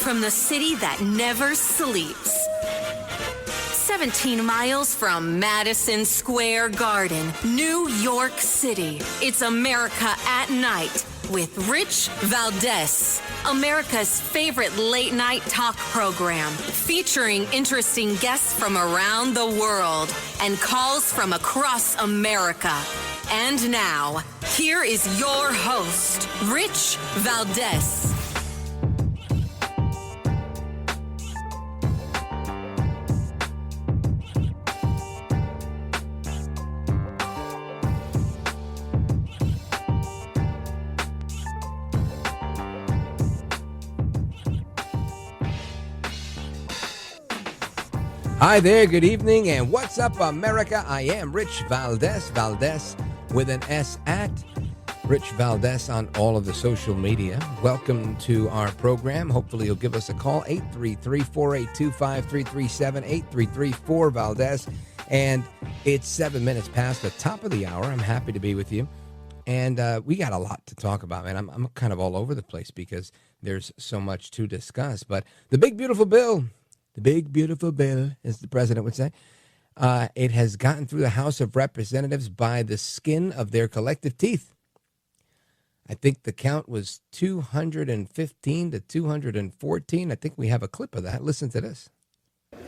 from the city that never sleeps. 17 miles from Madison Square Garden, New York City. It's America at Night with Rich Valdez, America's favorite late-night talk program, featuring interesting guests from around the world and calls from across America. And now, here is your host, Rich Valdez. Hi there, good evening, and what's up, America? I am Rich Valdez, Valdez with an S at Rich Valdez on all of the social media. Welcome to our program. Hopefully you'll give us a call, 833-482-5337, 833-4-Valdez, and it's 7 minutes past the top of the hour. I'm happy to be with you, and we got a lot to talk about, man. I'm kind of all over the place because there's so much to discuss, but the big, beautiful bill, as the president would say, it has gotten through the House of Representatives by the skin of their collective teeth. I think the count was 215 to 214. I think we have a clip of that. Listen to this.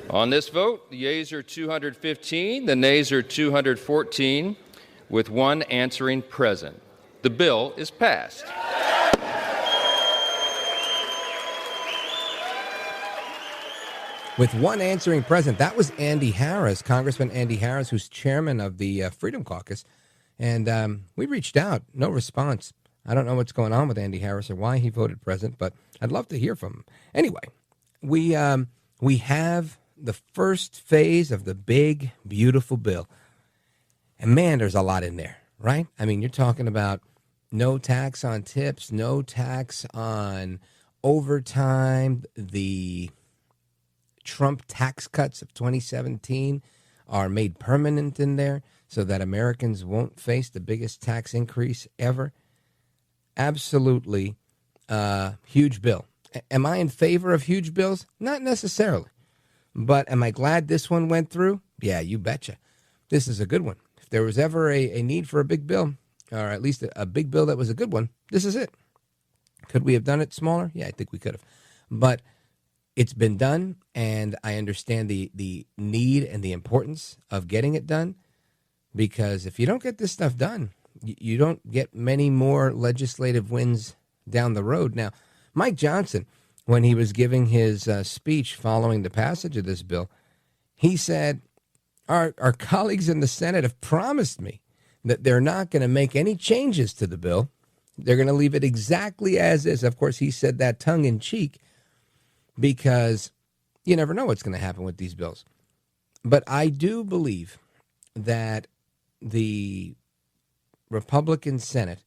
On this vote, the yeas are 215, the nays are 214, with one answering present. The bill is passed. With one answering present. That was Andy Harris, Congressman Andy Harris, who's chairman of the Freedom Caucus. And we reached out. No response. I don't know what's going on with Andy Harris or why he voted present, but I'd love to hear from him. Anyway, we have the first phase of the big, beautiful bill. And, man, there's a lot in there, right? I mean, you're talking about no tax on tips, no tax on overtime, the Trump tax cuts of 2017 are made permanent in there so that Americans won't face the biggest tax increase ever. Absolutely huge bill. Am I in favor of huge bills? Not necessarily. But am I glad this one went through? Yeah, you betcha. This is a good one. If there was ever a need for a big bill, or at least a big bill that was a good one, this is it. Could we have done it smaller? Yeah, I think we could have. But it's been done, and I understand the need and the importance of getting it done, because if you don't get this stuff done, you don't get many more legislative wins down the road. Now, Mike Johnson, when he was giving his speech following the passage of this bill, he said, our colleagues in the Senate have promised me that they're not going to make any changes to the bill. They're going to leave it exactly as is. Of course, he said that tongue-in-cheek, because you never know what's going to happen with these bills. But I do believe that the Republican Senate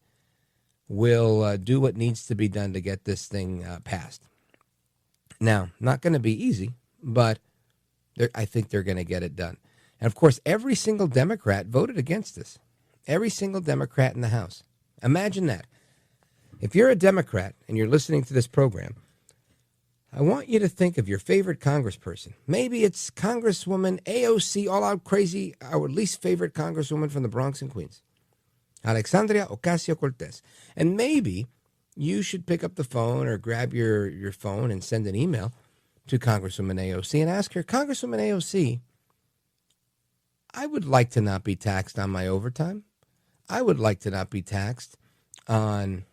will do what needs to be done to get this thing passed. Now, not going to be easy, but I think they're going to get it done. And, of course, every single Democrat voted against this. Every single Democrat in the House. Imagine that. If you're a Democrat and you're listening to this program, I want you to think of your favorite congressperson. Maybe it's Congresswoman AOC, all out crazy, our least favorite congresswoman from the Bronx and Queens, Alexandria Ocasio-Cortez. And maybe you should pick up the phone or grab your phone and send an email to Congresswoman AOC and ask her, Congresswoman AOC, I would like to not be taxed on my overtime. I would like to not be taxed on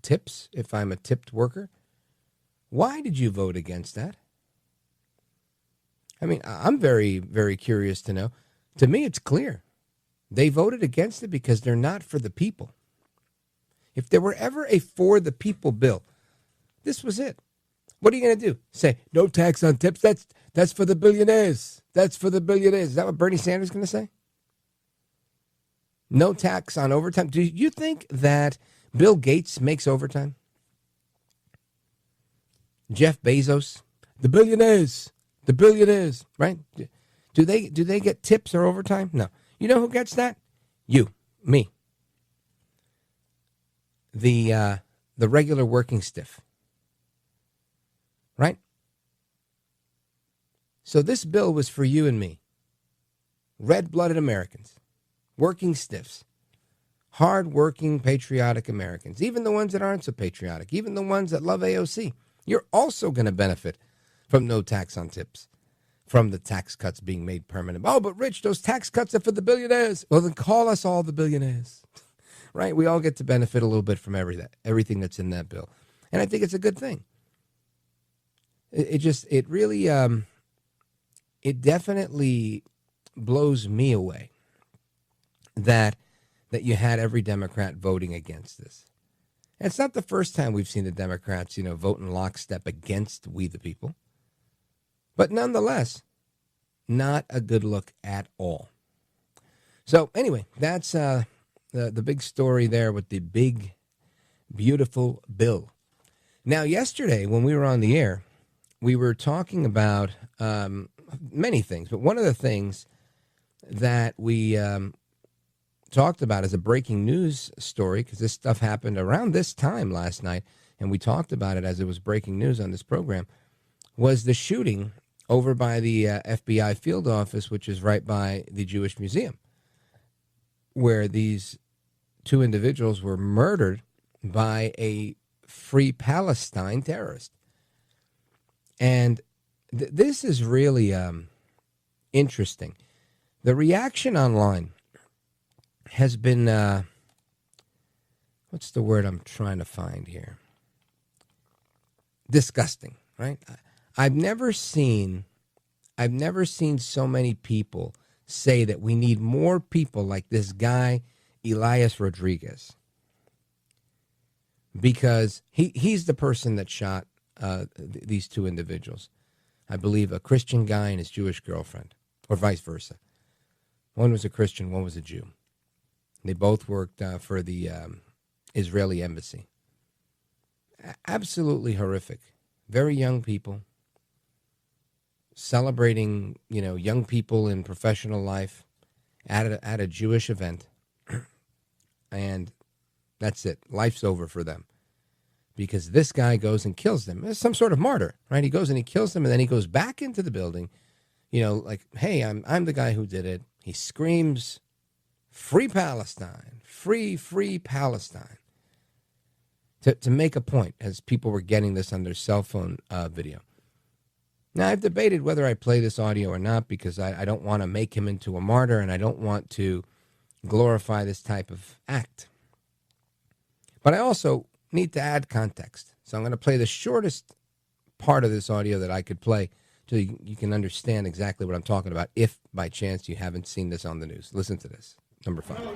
tips if I'm a tipped worker. Why did you vote against that? I mean, I'm very, very curious to know. To me, it's clear. They voted against it because they're not for the people. If there were ever a for the people bill, this was it. What are you going to do? Say, no tax on tips? That's for the billionaires. That's for the billionaires. Is that what Bernie Sanders is going to say? No tax on overtime. Do you think that Bill Gates makes overtime? Jeff Bezos? The billionaires, right? Do they get tips or overtime? No. You know who gets that? You, me. The the regular working stiff. Right? So this bill was for you and me. Red-blooded Americans. Working stiffs. Hard-working, patriotic Americans. Even the ones that aren't so patriotic. Even the ones that love AOC. You're also going to benefit from no tax on tips. From the tax cuts being made permanent. Oh, but Rich, those tax cuts are for the billionaires. Well, then call us all the billionaires. Right? We all get to benefit a little bit from everything that's in that bill. And I think it's a good thing. It definitely blows me away that you had every Democrat voting against this. And it's not the first time we've seen the Democrats, vote in lockstep against we the people. But nonetheless, not a good look at all. So anyway, that's the big story there with the big, beautiful bill. Now, yesterday when we were on the air, we were talking about many things. But one of the things that we talked about as a breaking news story, because this stuff happened around this time last night, and we talked about it as it was breaking news on this program, was the shooting over by the FBI field office, which is right by the Jewish Museum, where these two individuals were murdered by a Free Palestine terrorist. And this is really interesting. The reaction online has been, what's the word I'm trying to find here? Disgusting, right? I've never seen so many people say that we need more people like this guy, Elias Rodriguez, because he's the person that shot these two individuals. I believe a Christian guy and his Jewish girlfriend, or vice versa. One was a Christian, one was a Jew. They both worked for the Israeli embassy. Absolutely horrific. Very young people. Celebrating, young people in professional life at a Jewish event. And that's it. Life's over for them. Because this guy goes and kills them. It's some sort of martyr, right? He goes and he kills them, and then he goes back into the building, like, hey, I'm the guy who did it. He screams, "Free Palestine, free Palestine," to make a point, as people were getting this on their cell phone video. Now, I've debated whether I play this audio or not, because I don't want to make him into a martyr, and I don't want to glorify this type of act. But I also need to add context. So I'm going to play the shortest part of this audio that I could play so you can understand exactly what I'm talking about, if by chance you haven't seen this on the news. Listen to this. Number 5. No.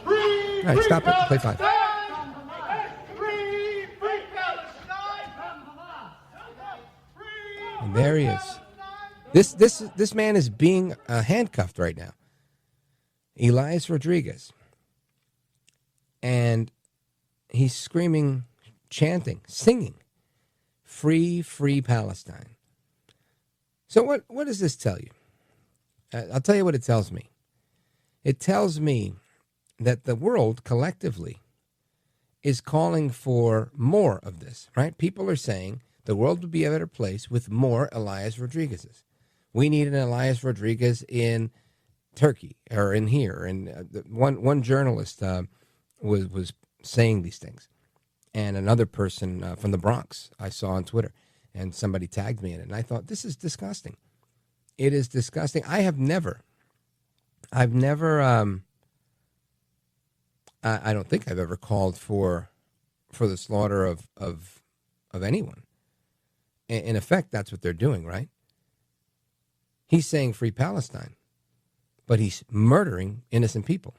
All right, stop it. Play 5. And there he is. This man is being handcuffed right now. Elias Rodriguez. And he's screaming, chanting, singing, "Free Palestine." So what does this tell you? I'll tell you what it tells me. It tells me that the world collectively is calling for more of this, right? People are saying the world would be a better place with more Elias Rodriguez's. We need an Elias Rodriguez in Turkey or in here. And one journalist was saying these things. And another person from the Bronx I saw on Twitter, and somebody tagged me in it. And I thought, this is disgusting. It is disgusting. I've never, I don't think I've ever called for the slaughter of anyone. In effect, that's what they're doing, right? He's saying "Free Palestine," but he's murdering innocent people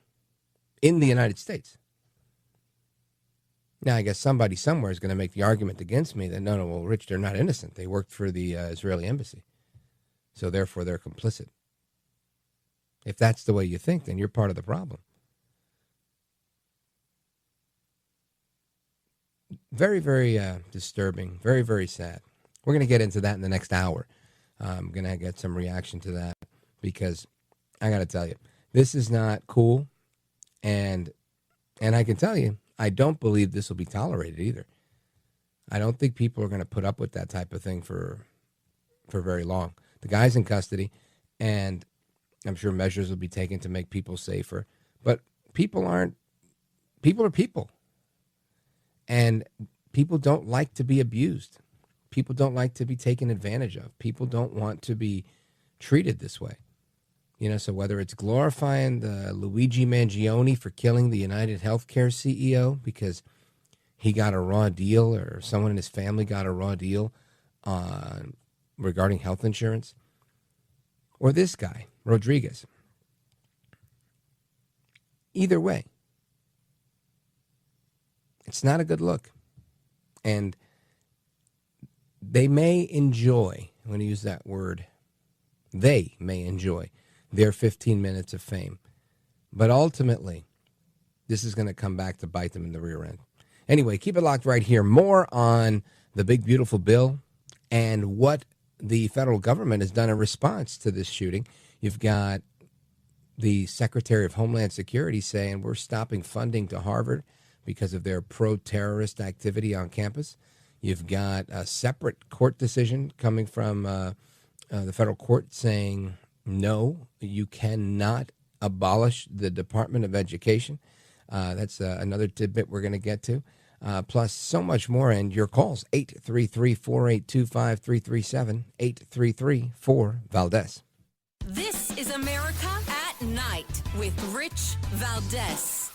in the United States. Now, I guess somebody somewhere is going to make the argument against me that, no, well, Rich, they're not innocent. They worked for the Israeli embassy. So therefore, they're complicit. If that's the way you think, then you're part of the problem. Very, very disturbing. Very, very sad. We're going to get into that in the next hour. I'm going to get some reaction to that, because I got to tell you, this is not cool. And And I can tell you, I don't believe this will be tolerated either. I don't think people are going to put up with that type of thing for very long. The guy's in custody, and I'm sure measures will be taken to make people safer. But people are people. And people don't like to be abused. People don't like to be taken advantage of. People don't want to be treated this way. So whether it's glorifying the Luigi Mangione for killing the United Healthcare CEO because he got a raw deal, or someone in his family got a raw deal regarding health insurance, or this guy, Rodriguez. Either way, it's not a good look. And they may enjoy, I'm going to use that word, they may enjoy their 15 minutes of fame. But ultimately, this is going to come back to bite them in the rear end. Anyway, keep it locked right here. More on the big, beautiful bill and what the federal government has done in response to this shooting. You've got the Secretary of Homeland Security saying we're stopping funding to Harvard because of their pro-terrorist activity on campus. You've got a separate court decision coming from the federal court saying, no, you cannot abolish the Department of Education. That's another tidbit we're going to get to. Plus so much more. And your calls, 833-482-5337, 833-4-VALDEZ. This is America at Night with Rich Valdez.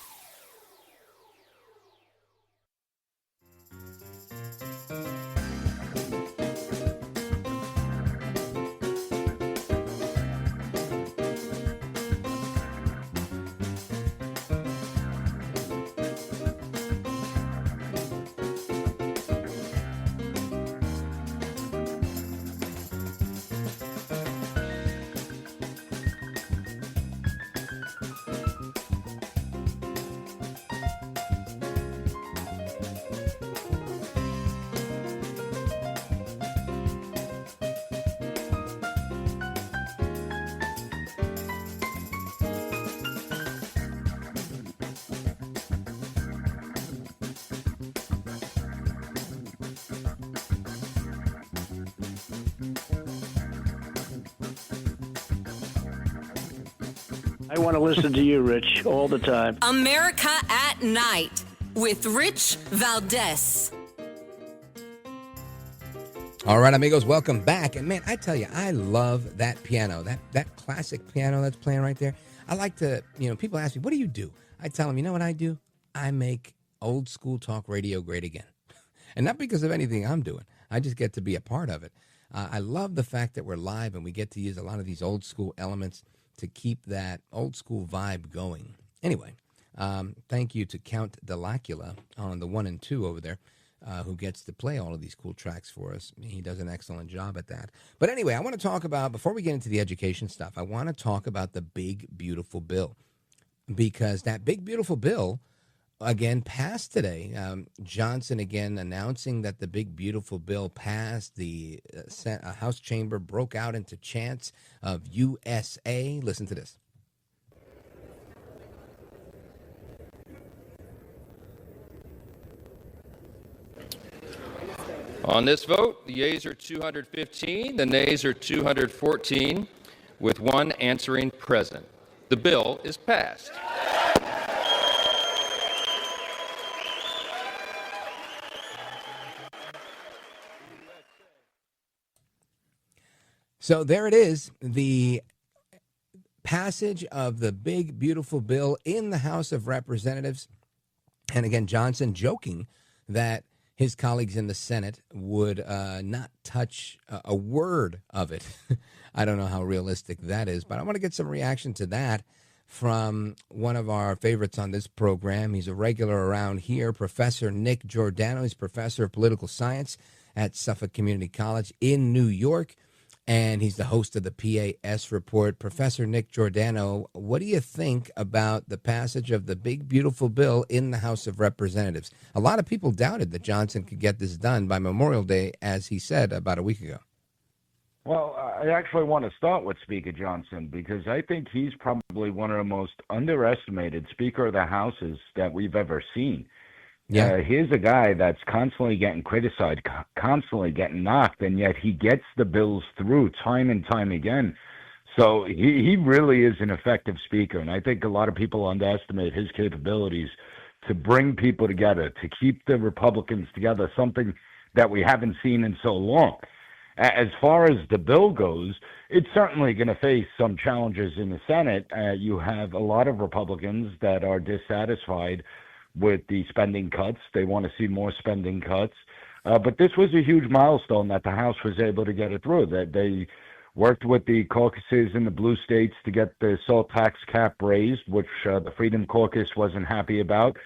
I want to listen to you, Rich, all the time. America at Night with Rich Valdez. All right, amigos, welcome back. And man, I tell you, I love that piano, that classic piano that's playing right there. I like to, people ask me, what do you do? I tell them, you know what I do? I make old school talk radio great again. And not because of anything I'm doing. I just get to be a part of it. I love the fact that we're live and we get to use a lot of these old school elements to keep that old school vibe going. Anyway, thank you to Count Delacula on the 1 and 2 over there, who gets to play all of these cool tracks for us. He does an excellent job at that. But anyway, I want to talk about, before we get into the education stuff, I want to talk about the big, beautiful bill. Because that big, beautiful bill, again, passed today. Johnson, again, announcing that the big, beautiful bill passed. The House chamber broke out into chants of USA. Listen to this. On this vote, the yeas are 215, the nays are 214, with one answering present. The bill is passed. So there it is, the passage of the big, beautiful bill in the House of Representatives. And again, Johnson joking that his colleagues in the Senate would not touch a word of it. I don't know how realistic that is, but I want to get some reaction to that from one of our favorites on this program. He's a regular around here, Professor Nick Giordano. He's professor of political science at Suffolk Community College in New York, and he's the host of the PAS Report. Professor Nick Giordano, what do you think about the passage of the big, beautiful bill in the House of Representatives? A lot of people doubted that Johnson could get this done by Memorial Day, as he said about a week ago. Well, I actually want to start with Speaker Johnson because I think he's probably one of the most underestimated Speaker of the Houses that we've ever seen. Yeah. Here's a guy that's constantly getting criticized, constantly getting knocked, and yet he gets the bills through time and time again. So he really is an effective speaker, and I think a lot of people underestimate his capabilities to bring people together, to keep the Republicans together, something that we haven't seen in so long. As far as the bill goes, it's certainly going to face some challenges in the Senate. You have a lot of Republicans that are dissatisfied with the spending cuts. They want to see more spending cuts. But this was a huge milestone that the House was able to get it through. That they worked with the caucuses in the blue states to get the salt tax cap raised, which the Freedom Caucus wasn't happy about.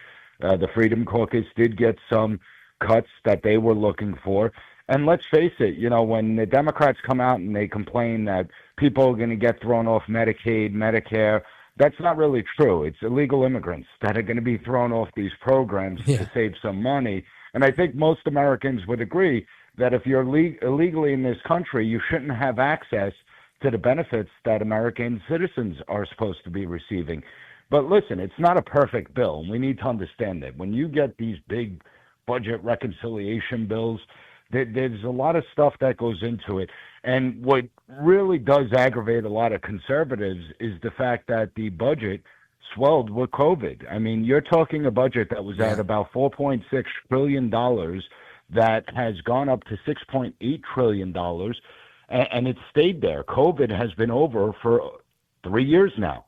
The Freedom Caucus did get some cuts that they were looking for. And let's face it, you know, when the Democrats come out and they complain that people are going to get thrown off Medicaid, Medicare, that's not really true. It's illegal immigrants that are going to be thrown off these programs to save some money. And I think most Americans would agree that if you're illegally in this country, you shouldn't have access to the benefits that American citizens are supposed to be receiving. But listen, it's not a perfect bill. We need to understand that. When you get these big budget reconciliation bills, there's a lot of stuff that goes into it. And what really does aggravate a lot of conservatives is the fact that the budget swelled with COVID. I mean, you're talking a budget that was at about $4.6 trillion that has gone up to $6.8 trillion, and it stayed there. COVID has been over for 3 years now.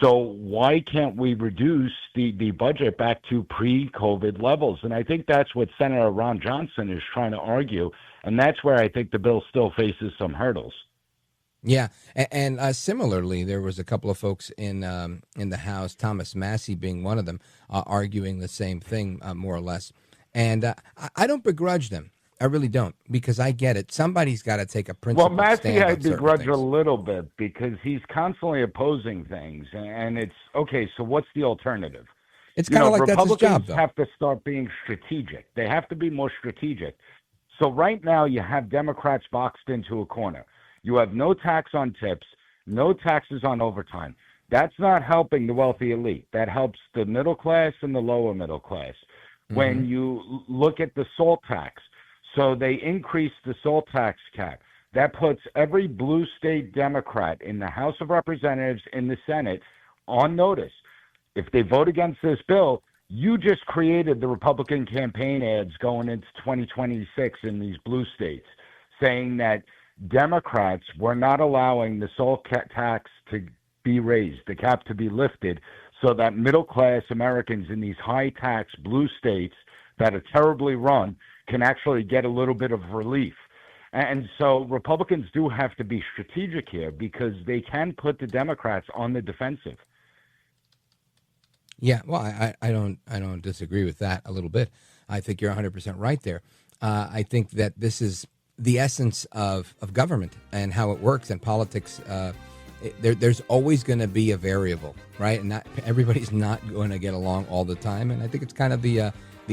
So why can't we reduce the budget back to pre-COVID levels? And I think that's what Senator Ron Johnson is trying to argue, and that's where I think the bill still faces some hurdles. Yeah, and similarly, there was a couple of folks in the House, Thomas Massey being one of them, arguing the same thing, more or less. And I don't begrudge them. I really don't, because I get it. Somebody's got to take a principled stand. Well, Massey, I begrudge a little bit because he's constantly opposing things, and it's okay. So what's the alternative? It's kind of like that's his job, though. Republicans have to start being strategic. They have to be more strategic. So right now, you have Democrats boxed into a corner. You have no tax on tips, no taxes on overtime. That's not helping the wealthy elite. That helps the middle class and the lower middle class. Mm-hmm. When you look at the salt tax, so they increased the salt tax cap. That puts every blue state Democrat in the House of Representatives, in the Senate, on notice. If they vote against this bill, you just created the Republican campaign ads going into 2026 in these blue states, saying that Democrats were not allowing the salt tax to be raised, the cap to be lifted, so that middle-class Americans in these high-tax blue states that are terribly run can actually get a little bit of relief. And so Republicans do have to be strategic here because they can put the Democrats on the defensive. Yeah, well, I don't disagree with that a little bit. I think you're 100% right there. I think that this is the essence of government and how it works and politics. There's always going to be a variable, right? And not everybody's not going to get along all the time. And I think it's kind of the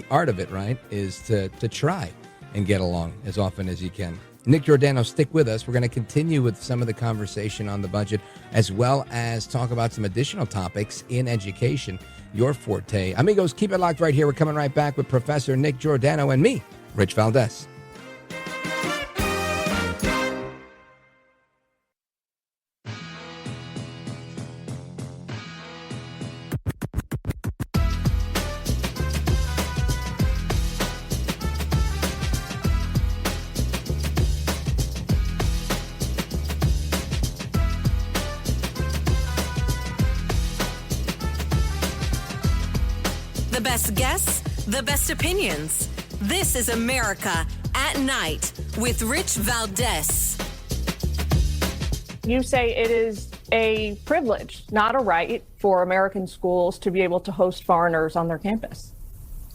art of it, right, is to try and get along as often as you can. Nick Giordano, stick with us. We're going to continue with some of the conversation on the budget, as well as talk about some additional topics in education, your forte. Amigos, keep it locked right here. We're coming right back with Professor Nick Giordano and me, Rich Valdez. The best guests, the best opinions. This is America at Night with Rich Valdez. You say it is a privilege, not a right, for American schools to be able to host foreigners on their campus.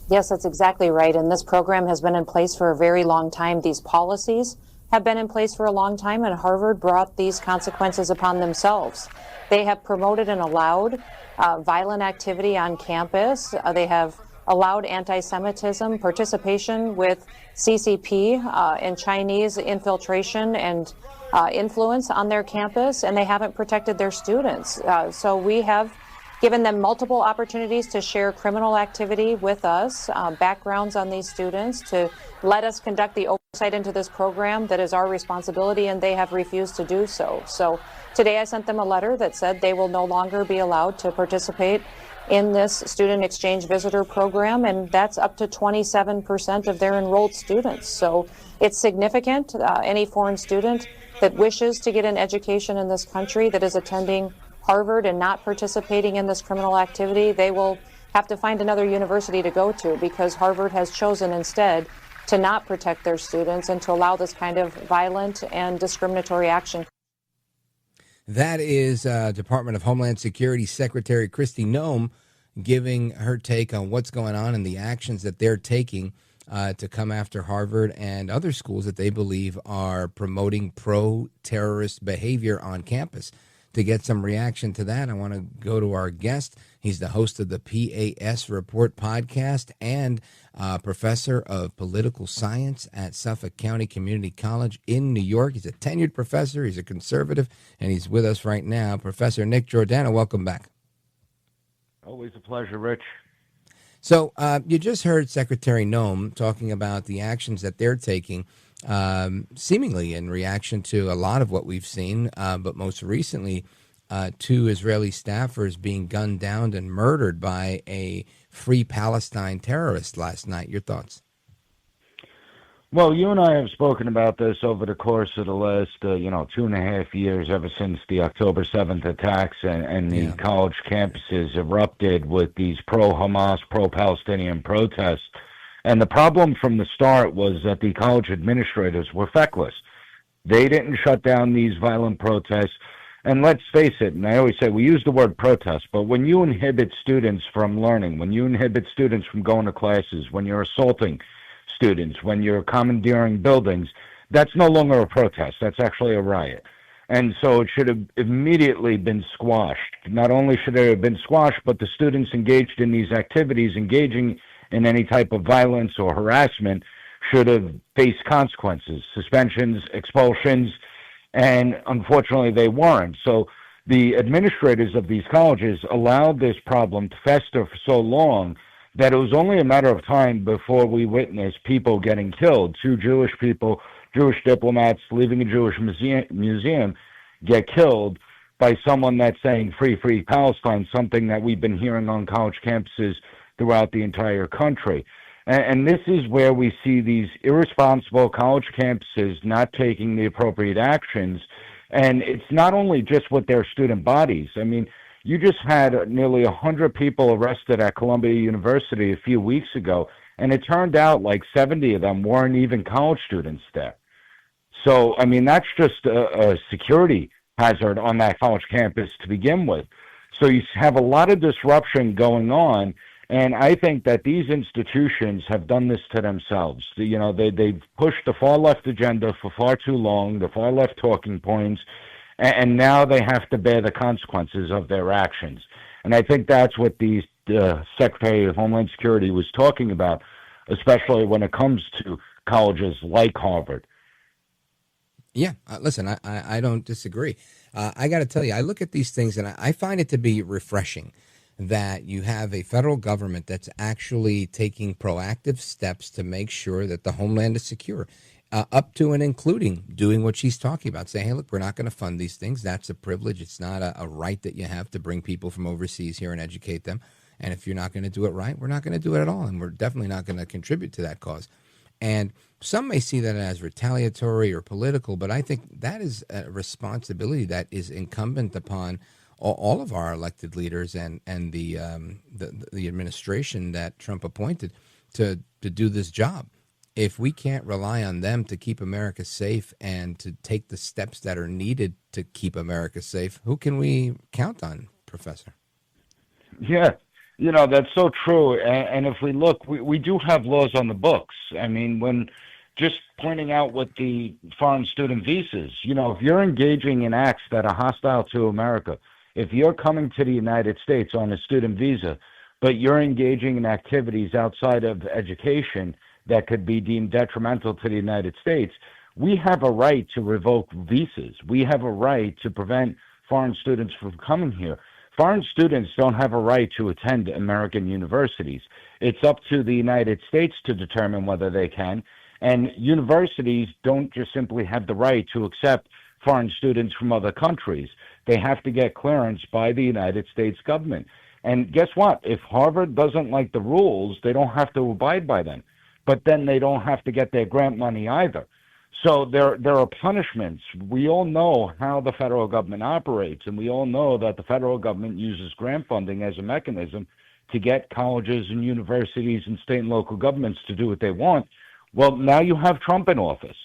Yes, that's exactly right. And this program has been in place for a very long time. These policies have been in place for a long time, and Harvard brought these consequences upon themselves. They have promoted and allowed violent activity on campus. They have allowed anti-Semitism, participation with CCP and Chinese infiltration and influence on their campus, and they haven't protected their students. So we have given them multiple opportunities to share criminal activity with us, backgrounds on these students, to let us conduct the oversight into this program that is our responsibility, and they have refused to do so. So today I sent them a letter that said they will no longer be allowed to participate in this student exchange visitor program, and that's up to 27% of their enrolled students. So it's significant. Any foreign student that wishes to get an education in this country that is attending Harvard and not participating in this criminal activity, they will have to find another university to go to, because Harvard has chosen instead to not protect their students and to allow this kind of violent and discriminatory action. That is Department of Homeland Security Secretary Kristi Noem giving her take on what's going on and the actions that they're taking to come after Harvard and other schools that they believe are promoting pro-terrorist behavior on campus. To get some reaction to that, I want to go to our guest. He's the host of the PAS Report podcast and professor of political science at Suffolk County Community College in New York. He's a tenured professor. He's a conservative, and he's with us right now. Professor Nick Giordano, welcome back. Always a pleasure, Rich. So you just heard Secretary Noem talking about the actions that they're taking, seemingly in reaction to a lot of what we've seen, but most recently, 2 Israeli staffers being gunned down and murdered by a Free Palestine terrorist last night. Your thoughts? Well, you and I have spoken about this over the course of the last, 2.5 years, ever since the October 7th attacks and the college campuses erupted with these pro-Hamas, pro-Palestinian protests. And the problem from the start was that the college administrators were feckless. They didn't shut down these violent protests. And let's face it, and I always say we use the word protest, but when you inhibit students from learning, when you inhibit students from going to classes, when you're assaulting students, when you're commandeering buildings, that's no longer a protest. That's actually a riot. And so it should have immediately been squashed. Not only should it have been squashed, but the students engaged in these activities, engaging in any type of violence or harassment, should have faced consequences, suspensions, expulsions, and unfortunately they weren't. So the administrators of these colleges allowed this problem to fester for so long that it was only a matter of time before we witnessed people getting killed. 2 Jewish people, Jewish diplomats leaving a Jewish museum get killed by someone that's saying free, free Palestine, something that we've been hearing on college campuses throughout the entire country. And this is where we see these irresponsible college campuses not taking the appropriate actions. And it's not only just with their student bodies. I mean, you just had nearly 100 people arrested at Columbia University a few weeks ago, and it turned out like 70 of them weren't even college students there. So, I mean, that's just a security hazard on that college campus to begin with. So you have a lot of disruption going on, and I think that these institutions have done this to themselves. You know, they've pushed the far-left agenda for far too long, the far-left talking points, and now they have to bear the consequences of their actions. And I think that's what the Secretary of Homeland Security was talking about, especially when it comes to colleges like Harvard. Yeah, listen, I don't disagree. I got to tell you, I look at these things and I find it to be refreshing that you have a federal government that's actually taking proactive steps to make sure that the homeland is secure. Up to and including doing what she's talking about, saying, hey, look, we're not going to fund these things. That's a privilege. It's not a right that you have to bring people from overseas here and educate them. And if you're not going to do it right, we're not going to do it at all. And we're definitely not going to contribute to that cause. And some may see that as retaliatory or political, but I think that is a responsibility that is incumbent upon all of our elected leaders and the administration that Trump appointed to do this job. If we can't rely on them to keep America safe and to take the steps that are needed to keep America safe, who can we count on, Professor? Yeah, you know, that's so true. And if we look, we do have laws on the books. I mean, when just pointing out with the foreign student visas, you know, if you're engaging in acts that are hostile to America, if you're coming to the United States on a student visa, but you're engaging in activities outside of education that could be deemed detrimental to the United States, we have a right to revoke visas. We have a right to prevent foreign students from coming here. Foreign students don't have a right to attend American universities. It's up to the United States to determine whether they can. And universities don't just simply have the right to accept foreign students from other countries. They have to get clearance by the United States government. And guess what? If Harvard doesn't like the rules, they don't have to abide by them. But then they don't have to get their grant money either. So there are punishments. We all know how the federal government operates, and we all know that the federal government uses grant funding as a mechanism to get colleges and universities and state and local governments to do what they want. Well, now you have Trump in office.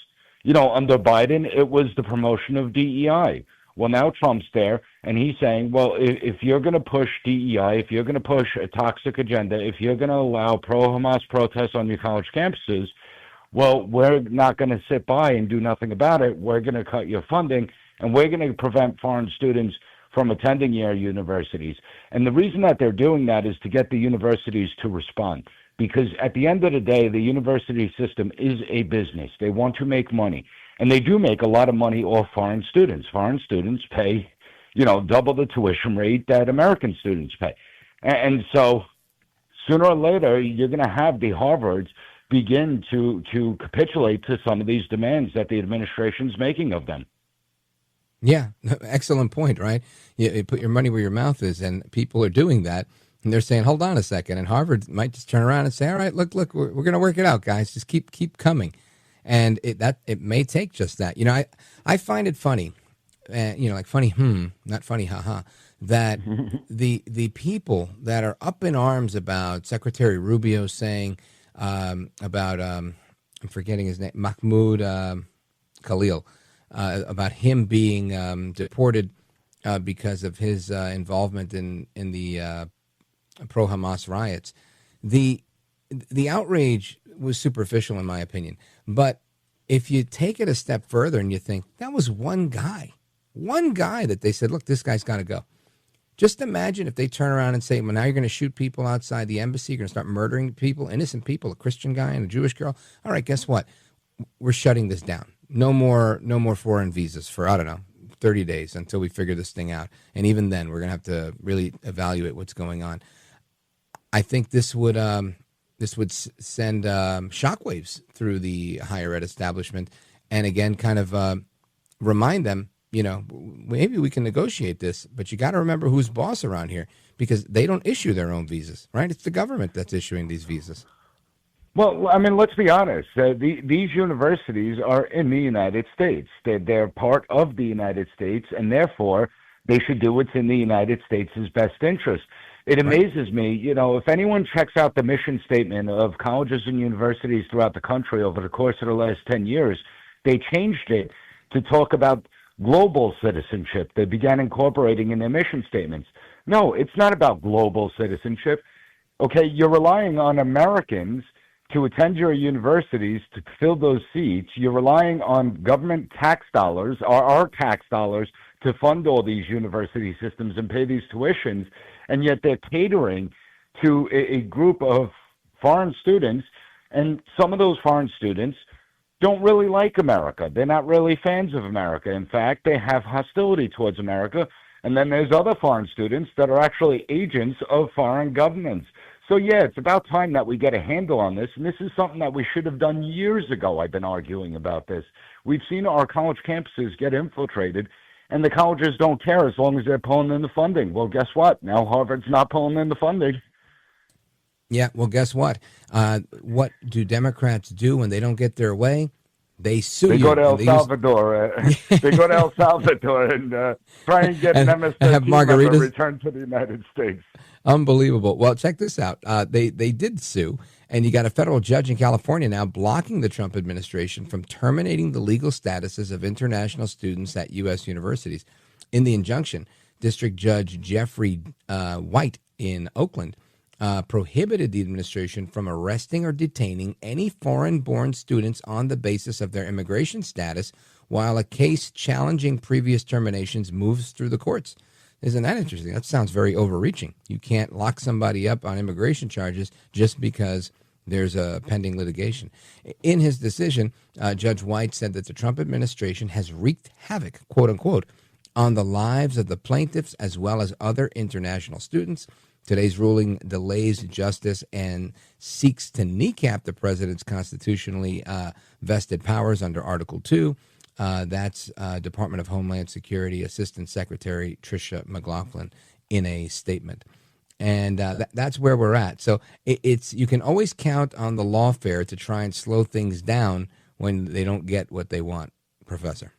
You know, under Biden, it was the promotion of DEI. Well, now Trump's there, and he's saying, well, if you're going to push DEI, if you're going to push a toxic agenda, if you're going to allow pro-Hamas protests on your college campuses, well, we're not going to sit by and do nothing about it. We're going to cut your funding, and we're going to prevent foreign students from attending your universities. And the reason that they're doing that is to get the universities to respond. Because at the end of the day, the university system is a business. They want to make money. And they do make a lot of money off foreign students. Foreign students pay, you know, double the tuition rate that American students pay. And so sooner or later, you're going to have the Harvards begin to capitulate to some of these demands that the administration's making of them. Yeah, excellent point, right? You put your money where your mouth is, and people are doing that, and they're saying, hold on a second, and Harvard might just turn around and say, all right, look, we're going to work it out, guys. Just keep coming. And it may take just that. You know, I find it funny, you know, like funny, not funny, haha, that the people that are up in arms about Secretary Rubio saying about, I'm forgetting his name, Mahmoud Khalil, about him being deported because of his involvement in the pro-Hamas riots. The outrage was superficial, in my opinion. But if you take it a step further and you think, that was one guy that they said, look, this guy's got to go. Just imagine if they turn around and say, well, now you're going to shoot people outside the embassy. You're going to start murdering people, innocent people, a Christian guy and a Jewish girl. All right, guess what? We're shutting this down. No more foreign visas for, I don't know, 30 days until we figure this thing out. And even then, we're going to have to really evaluate what's going on. I think this would send shockwaves through the higher ed establishment, and again, kind of remind them, you know, maybe we can negotiate this, but you got to remember who's boss around here, because they don't issue their own visas, right? It's the government that's issuing these visas. Well, I mean, let's be honest. These universities are in the United States. They're part of the United States, and therefore they should do what's in the United States' best interest. It amazes me, you know, if anyone checks out the mission statement of colleges and universities throughout the country over the course of the last 10 years, they changed it to talk about global citizenship. They began incorporating in their mission statements. No, it's not about global citizenship. Okay, you're relying on Americans to attend your universities, to fill those seats. You're relying on government tax dollars, or our tax dollars, to fund all these university systems and pay these tuitions, and yet they're catering to a group of foreign students, and some of those foreign students don't really like America. They're not really fans of America. In fact, they have hostility towards America, and then there's other foreign students that are actually agents of foreign governments. So, yeah, it's about time that we get a handle on this, and this is something that we should have done years ago. I've been arguing about this. We've seen our college campuses get infiltrated, and the colleges don't care as long as they're pulling in the funding. Well, guess what? Now Harvard's not pulling in the funding. Yeah, well, guess what? What do Democrats do when they don't get their way? They sue They you. go to El Salvador. They go to El Salvador and try and get an MS-13 member returned to the United States. Unbelievable. Well, check this out. They did sue, and you got a federal judge in California now blocking the Trump administration from terminating the legal statuses of international students at U.S. universities. In the injunction, District Judge Jeffrey White in Oakland prohibited the administration from arresting or detaining any foreign-born students on the basis of their immigration status while a case challenging previous terminations moves through the courts. Isn't that interesting? That sounds very overreaching. You can't lock somebody up on immigration charges just because there's a pending litigation. In his decision, Judge White said that the Trump administration has wreaked havoc, quote unquote, on the lives of the plaintiffs as well as other international students. Today's ruling delays justice and seeks to kneecap the president's constitutionally vested powers under Article 2. That's Department of Homeland Security Assistant Secretary Tricia McLaughlin in a statement. And that's where we're at. So it's you can always count on the lawfare to try and slow things down when they don't get what they want, Professor.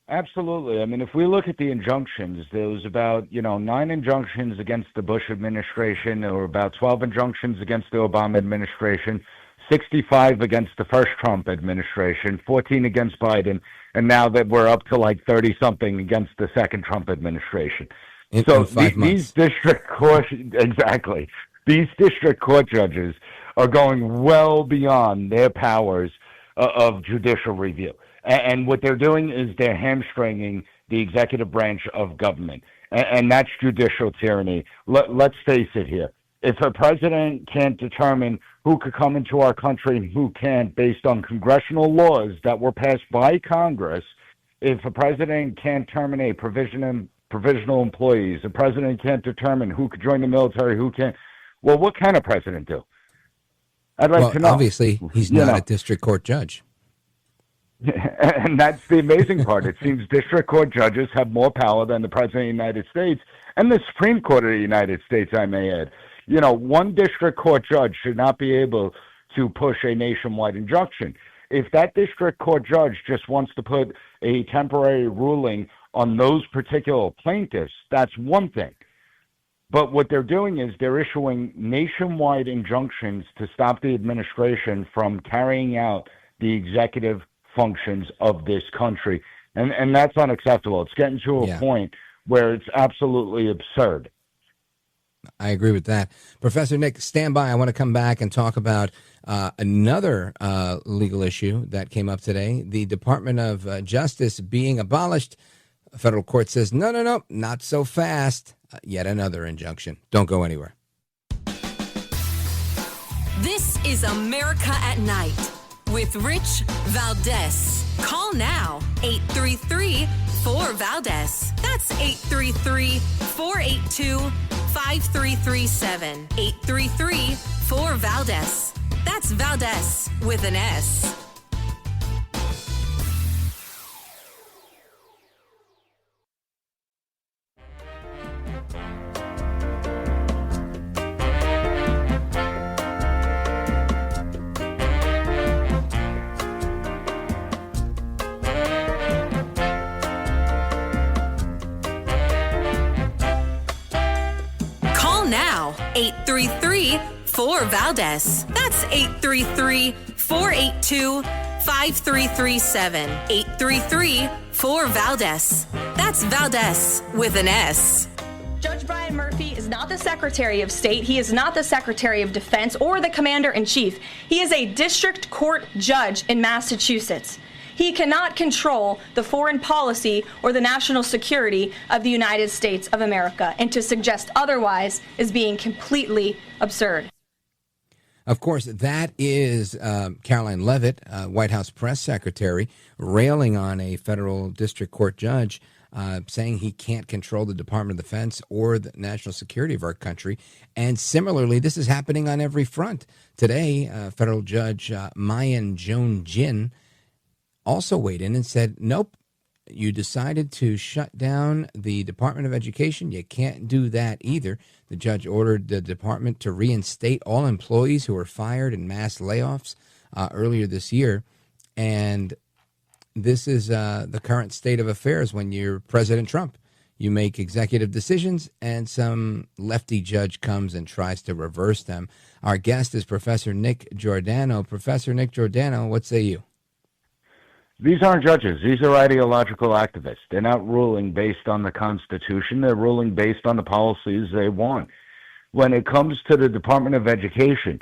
Absolutely. I mean, if we look at the injunctions, there was about, 9 injunctions against the Bush administration. There were about 12 injunctions against the Obama administration, 65 against the first Trump administration, 14 against Biden, and now that we're up to like 30-something against the second Trump administration. In 5 months. These district court, exactly, these district court judges are going well beyond their powers of judicial review. And what they're doing is they're hamstringing the executive branch of government, and that's judicial tyranny. Let's face it here. If a president can't determine who could come into our country and who can't based on congressional laws that were passed by Congress, if a president can't terminate provisional employees, the president can't determine who could join the military, who can't, well, what can a president do? I'd like to know. Obviously, he's not a district court judge. And that's the amazing part. It seems district court judges have more power than the President of the United States and the Supreme Court of the United States, I may add. One district court judge should not be able to push a nationwide injunction. If that district court judge just wants to put a temporary ruling on those particular plaintiffs, that's one thing. But what they're doing is they're issuing nationwide injunctions to stop the administration from carrying out the executive functions of this country. And that's unacceptable. It's getting to a point where it's absolutely absurd. I agree with that. Professor Nick, stand by. I want to come back and talk about another legal issue that came up today. The Department of Justice being abolished. A federal court says, no, not so fast. Yet another injunction. Don't go anywhere. This is America at Night with Rich Valdez. Call now, 833-4-VALDEZ. That's 833-482-5337. 833-4-VALDEZ. That's Valdez with an S. Now, 833-4-VALDEZ. That's 833-482-5337. 833-4-VALDEZ. That's Valdez with an S. Judge Brian Murphy is not the Secretary of State. He is not the Secretary of Defense or the Commander-in-Chief. He is a district court judge in Massachusetts. He cannot control the foreign policy or the national security of the United States of America, and to suggest otherwise is being completely absurd. Of course, that is Caroline Leavitt, White House press secretary, railing on a federal district court judge, saying he can't control the Department of Defense or the national security of our country. And similarly, this is happening on every front. Today, federal judge Mayan Joan Jin also weighed in and said, nope, you decided to shut down the Department of Education. You can't do that either. The judge ordered the department to reinstate all employees who were fired in mass layoffs earlier this year. And this is the current state of affairs when you're President Trump. You make executive decisions and some lefty judge comes and tries to reverse them. Our guest is Professor Nick Giordano. Professor Nick Giordano, what say you? These aren't judges. These are ideological activists. They're not ruling based on the Constitution. They're ruling based on the policies they want. When it comes to the Department of Education,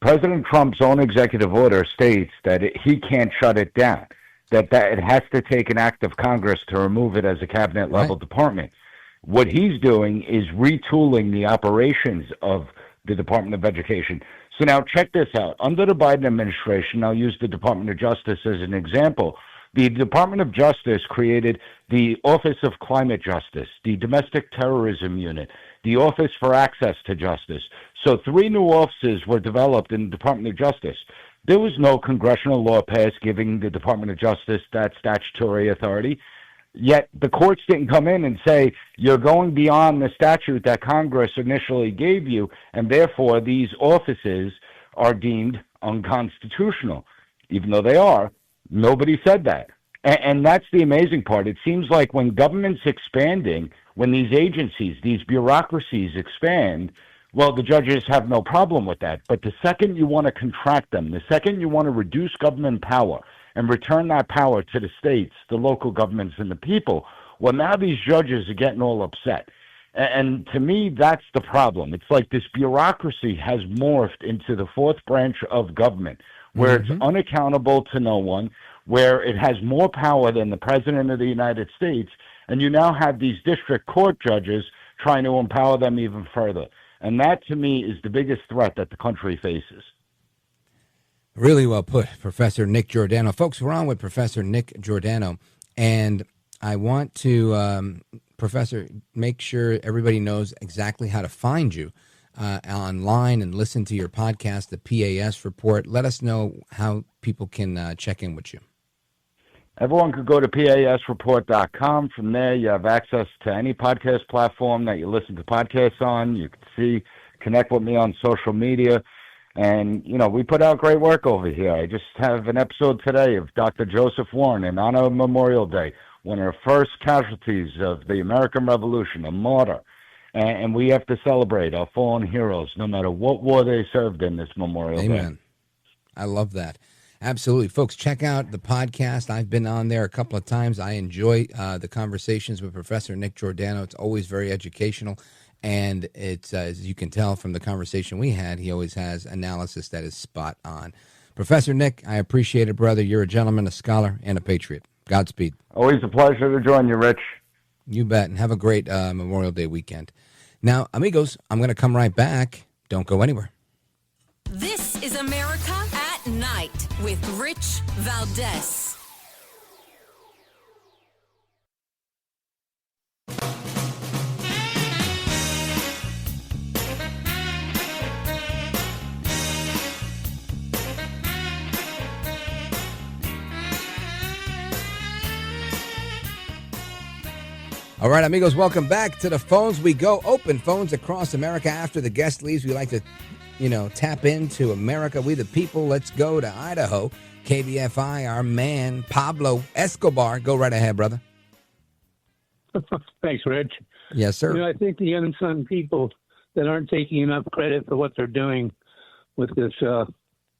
President Trump's own executive order states that he can't shut it down, that it has to take an act of Congress to remove it as a cabinet-level department. What he's doing is retooling the operations of the Department of Education. So now check this out. Under the Biden administration, I'll use the Department of Justice as an example. The Department of Justice created the Office of Climate Justice, the Domestic Terrorism Unit, the Office for Access to Justice. So 3 new offices were developed in the Department of Justice. There was no congressional law passed giving the Department of Justice that statutory authority. Yet the courts didn't come in and say, you're going beyond the statute that Congress initially gave you, and therefore these offices are deemed unconstitutional. Even though they are, nobody said that. And that's the amazing part. It seems like when government's expanding, when these agencies, these bureaucracies expand, well, the judges have no problem with that. But the second you want to contract them, the second you want to reduce government power and return that power to the states, the local governments, and the people, well, now these judges are getting all upset. And to me, that's the problem. It's like this bureaucracy has morphed into the fourth branch of government, where it's unaccountable to no one, where it has more power than the President of the United States, and you now have these district court judges trying to empower them even further. And that, to me, is the biggest threat that the country faces. Really well put, Professor Nick Giordano. Folks, we're on with Professor Nick Giordano, and I want to, Professor, make sure everybody knows exactly how to find you online and listen to your podcast, the PAS Report. Let us know how people can check in with you. Everyone could go to pasreport.com. From there, you have access to any podcast platform that you listen to podcasts on. You can connect with me on social media. And, we put out great work over here. I just have an episode today of Dr. Joseph Warren in honor of Memorial Day, one of the first casualties of the American Revolution, a martyr. And we have to celebrate our fallen heroes, no matter what war they served in this Memorial Day. Amen. I love that. Absolutely. Folks, check out the podcast. I've been on there a couple of times. I enjoy the conversations with Professor Nick Giordano. It's always very educational. And it's, as you can tell from the conversation we had, he always has analysis that is spot on. Professor Nick, I appreciate it, brother. You're a gentleman, a scholar, and a patriot. Godspeed. Always a pleasure to join you, Rich. You bet. And have a great Memorial Day weekend. Now, amigos, I'm going to come right back. Don't go anywhere. This is America at Night with Rich Valdez. All right, amigos, welcome back to the phones. We go open phones across America after the guest leaves. We like to, tap into America. We the people. Let's go to Idaho. KBFI, our man, Pablo Escobar. Go right ahead, brother. Thanks, Rich. Yes, sir. I think the unsung people that aren't taking enough credit for what they're doing with this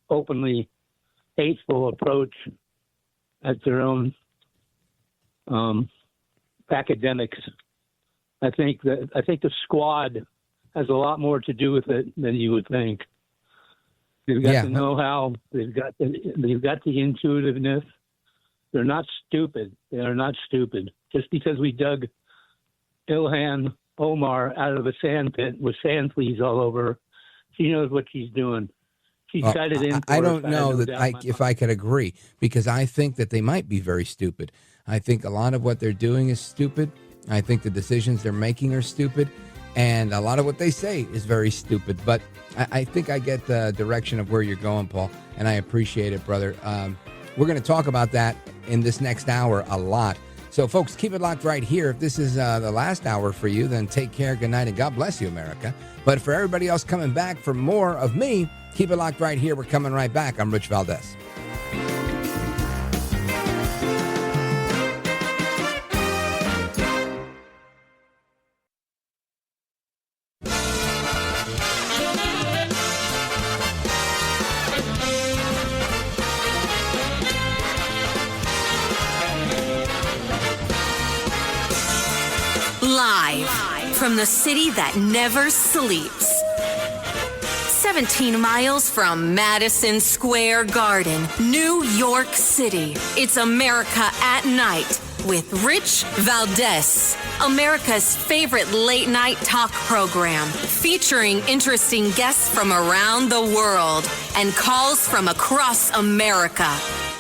openly hateful approach at their own academics. I think the squad has a lot more to do with it than you would think. They've got the know-how. They've got the intuitiveness. They're not stupid. They are not stupid. Just because we dug Ilhan Omar out of a sand pit with sand fleas all over her, she knows what she's doing. She's got it in. I don't know if I could agree, because I think that they might be very stupid. I think a lot of what they're doing is stupid. I think the decisions they're making are stupid. And a lot of what they say is very stupid. But I think I get the direction of where you're going, Paul, and I appreciate it, brother. We're going to talk about that in this next hour a lot. So, folks, keep it locked right here. If this is the last hour for you, then take care, good night, and God bless you, America. But for everybody else coming back for more of me, keep it locked right here. We're coming right back. I'm Rich Valdez. Live from the city that never sleeps. 17 miles from Madison Square Garden, New York City. It's America at Night with Rich Valdez, America's favorite late night talk program, featuring interesting guests from around the world and calls from across America.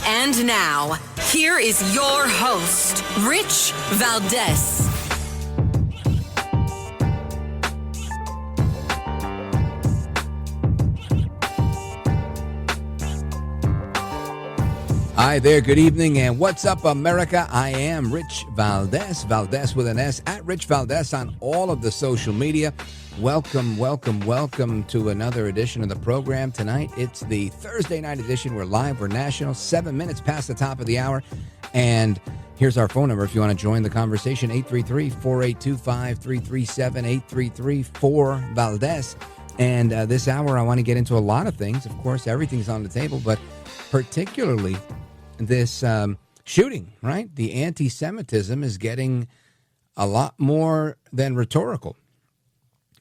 And now, here is your host, Rich Valdez. Hi there, good evening, and what's up, America? I am Rich Valdez, Valdez with an S, at Rich Valdez on all of the social media. Welcome, welcome, welcome to another edition of the program tonight. It's the Thursday night edition. We're live, we're national, 7 minutes past the top of the hour, and here's our phone number if you want to join the conversation, 833-482-5337, 833-4-VALDEZ. And this hour, I want to get into a lot of things. Of course, everything's on the table, but particularly this shooting, right? The anti-Semitism is getting a lot more than rhetorical.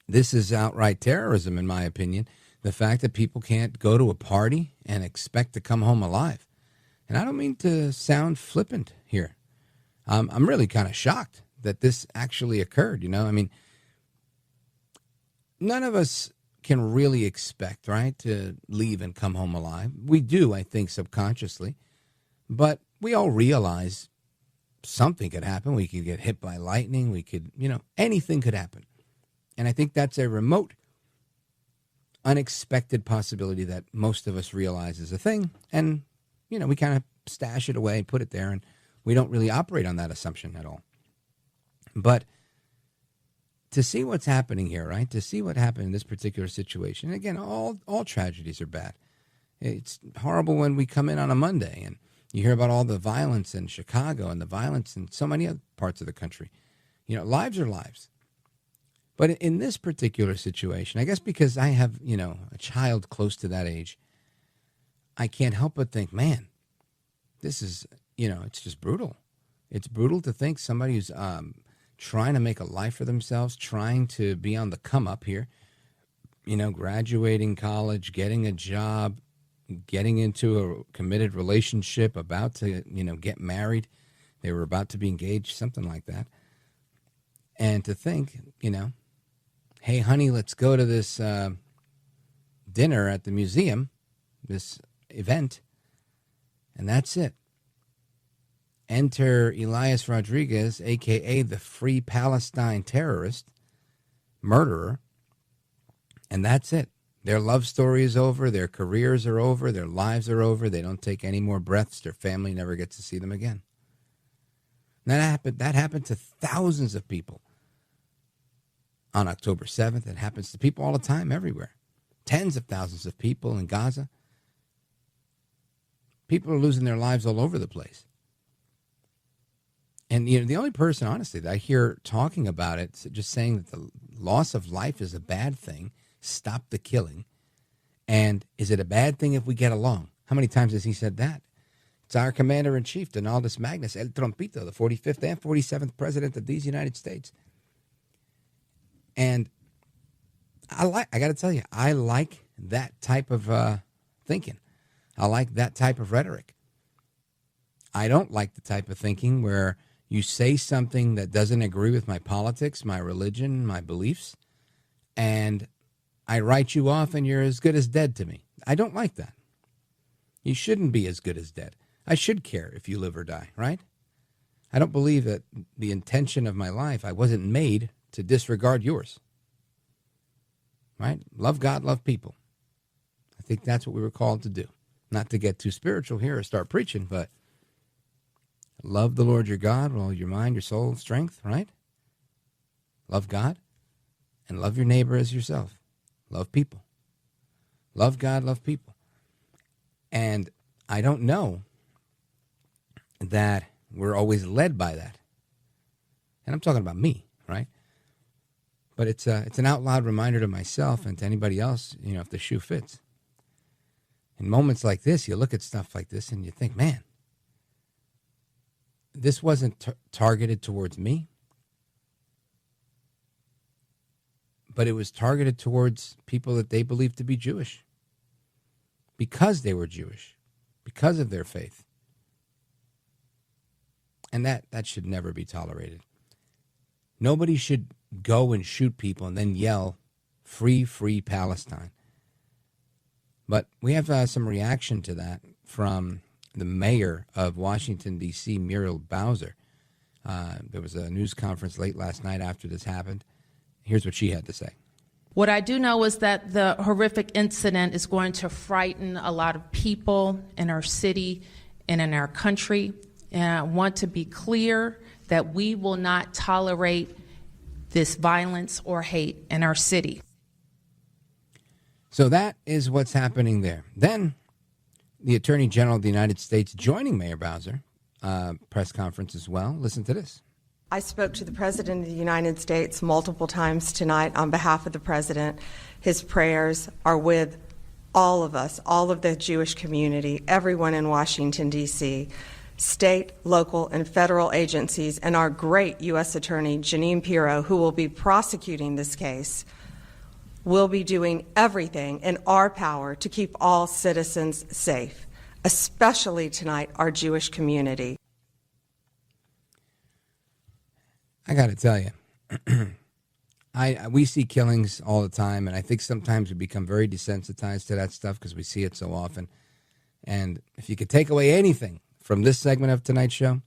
This is outright terrorism, in my opinion. The fact that people can't go to a party and expect to come home alive. And I don't mean to sound flippant here. I'm really kind of shocked that this actually occurred, you know? I mean, none of us can really expect, right, to leave and come home alive. We do, I think, subconsciously. But we all realize something could happen. We could get hit by lightning. We could, anything could happen. And I think that's a remote, unexpected possibility that most of us realize is a thing. And, we kind of stash it away, put it there, and we don't really operate on that assumption at all. But to see what's happening here, right, to see what happened in this particular situation, and again, all tragedies are bad. It's horrible when we come in on a Monday and you hear about all the violence in Chicago and the violence in so many other parts of the country. Lives are lives. But in this particular situation, I guess because I have, a child close to that age, I can't help but think, man, this is, it's just brutal. It's brutal to think somebody who's trying to make a life for themselves, trying to be on the come up here, graduating college, getting a job, getting into a committed relationship, about to, get married. They were about to be engaged, something like that. And to think, hey, honey, let's go to this dinner at the museum, this event, and that's it. Enter Elias Rodriguez, a.k.a. the Free Palestine terrorist, murderer, and that's it. Their love story is over. Their careers are over. Their lives are over. They don't take any more breaths. Their family never gets to see them again. And that happened to thousands of people on October 7th. It happens to people all the time, everywhere. Tens of thousands of people in Gaza. People are losing their lives all over the place. And, the only person, honestly, that I hear talking about it, just saying that the loss of life is a bad thing, stop the killing, and is it a bad thing if we get along? How many times has he said that? It's our commander-in-chief, Donaldus Magnus, El Trompito, the 45th and 47th president of these United States. And I got to tell you, I like that type of thinking. I like that type of rhetoric. I don't like the type of thinking where you say something that doesn't agree with my politics, my religion, my beliefs, and I write you off and you're as good as dead to me. I don't like that. You shouldn't be as good as dead. I should care if you live or die, right? I don't believe that the intention of my life, I wasn't made to disregard yours. Right? Love God, love people. I think that's what we were called to do. Not to get too spiritual here or start preaching, but love the Lord your God with all your mind, your soul, and strength, right? Love God and love your neighbor as yourself. Love people. Love God, love people. And I don't know that we're always led by that. And I'm talking about me, right? But it's an out loud reminder to myself and to anybody else, if the shoe fits. In moments like this, you look at stuff like this and you think, man, this wasn't targeted towards me, but it was targeted towards people that they believed to be Jewish because they were Jewish, because of their faith. And that should never be tolerated. Nobody should go and shoot people and then yell, "Free, free Palestine." But we have some reaction to that from the mayor of Washington, D.C., Muriel Bowser. There was a news conference late last night after this happened. Here's what she had to say. What I do know is that the horrific incident is going to frighten a lot of people in our city and in our country. And I want to be clear that we will not tolerate this violence or hate in our city. So that is what's happening there. Then the Attorney General of the United States joining Mayor Bowser, press conference as well. Listen to this. I spoke to the President of the United States multiple times tonight on behalf of the President. His prayers are with all of us, all of the Jewish community, everyone in Washington, D.C., state, local, and federal agencies, and our great U.S. Attorney, Jeanine Pirro, who will be prosecuting this case, will be doing everything in our power to keep all citizens safe, especially tonight, our Jewish community. I got to tell you, we see killings all the time, and I think sometimes we become very desensitized to that stuff because we see it so often. And if you could take away anything from this segment of tonight's show,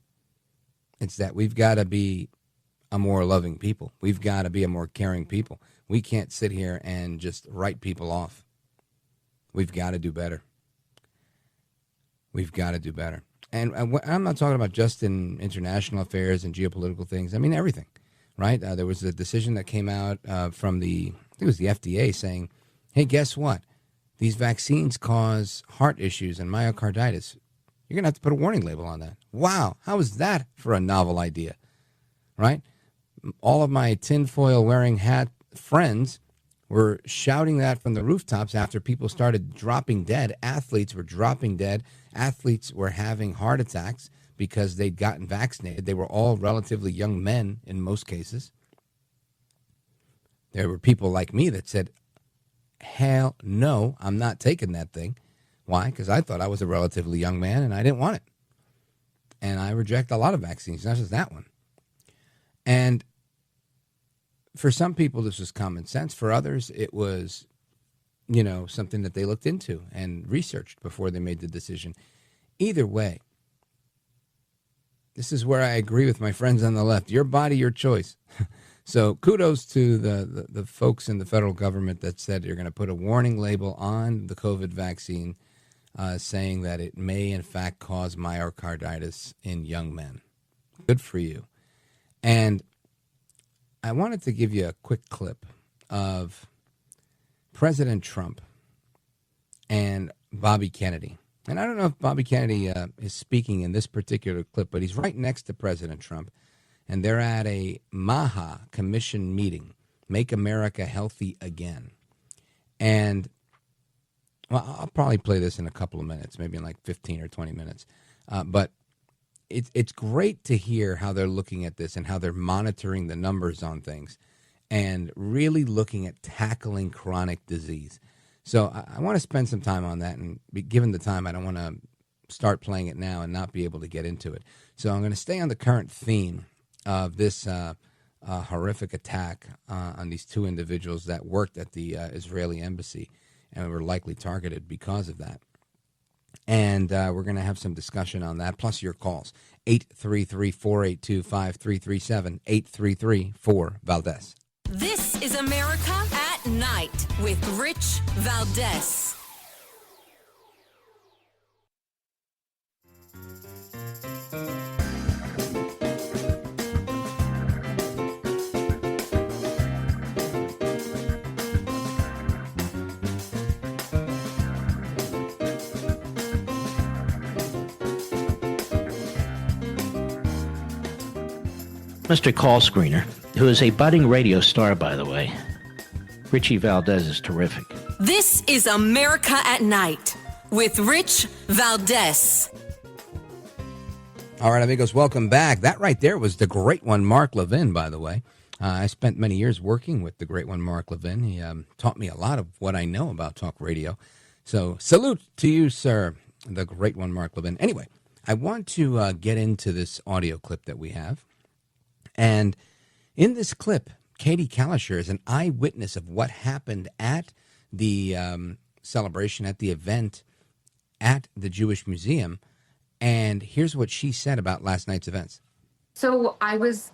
it's that we've got to be a more loving people. We've got to be a more caring people. We can't sit here and just write people off. We've got to do better. We've got to do better. And I'm not talking about just in international affairs and geopolitical things. I mean, everything, right? There was a decision that came out from I think it was the FDA saying, hey, guess what? These vaccines cause heart issues and myocarditis. You're going to have to put a warning label on that. Wow. How is that for a novel idea, right? All of my tinfoil wearing hat friends were shouting that from the rooftops after people started dropping dead. Athletes were dropping dead. Athletes were having heart attacks because they'd gotten vaccinated. They were all relatively young men in most cases. There were people like me that said, hell no, I'm not taking that thing. Why? Because I thought I was a relatively young man and I didn't want it. And I reject a lot of vaccines, not just that one. And for some people, this was common sense. For others, it was, something that they looked into and researched before they made the decision. Either way, this is where I agree with my friends on the left. Your body, your choice. So kudos to the folks in the federal government that said you're going to put a warning label on the COVID vaccine saying that it may, in fact, cause myocarditis in young men. Good for you. And I wanted to give you a quick clip of President Trump and Bobby Kennedy. And I don't know if Bobby Kennedy is speaking in this particular clip, but he's right next to President Trump. And they're at a MAHA commission meeting, Make America Healthy Again. And, well, I'll probably play this in a couple of minutes, maybe in like 15 or 20 minutes. But it's great to hear how they're looking at this and how they're monitoring the numbers on things and really looking at tackling chronic disease. So I want to spend some time on that, and given the time, I don't want to start playing it now and not be able to get into it. So I'm going to stay on the current theme of this horrific attack on these two individuals that worked at the Israeli embassy and were likely targeted because of that. And we're going to have some discussion on that, plus your calls. 833-482-5337, 833-4-VALDEZ. This is America at Night with Rich Valdez. Mr. Call Screener, who is a budding radio star, by the way. Richie Valdez is terrific. This is America at Night with Rich Valdez. All right, amigos, welcome back. That right there was the great one, Mark Levin, by the way. I spent many years working with the great one, Mark Levin. He taught me a lot of what I know about talk radio. So salute to you, sir, the great one, Mark Levin. Anyway, I want to get into this audio clip that we have. And in this clip, Katie Kalischer is an eyewitness of what happened at the celebration, at the event at the Jewish Museum. And here's what she said about last night's events. So I was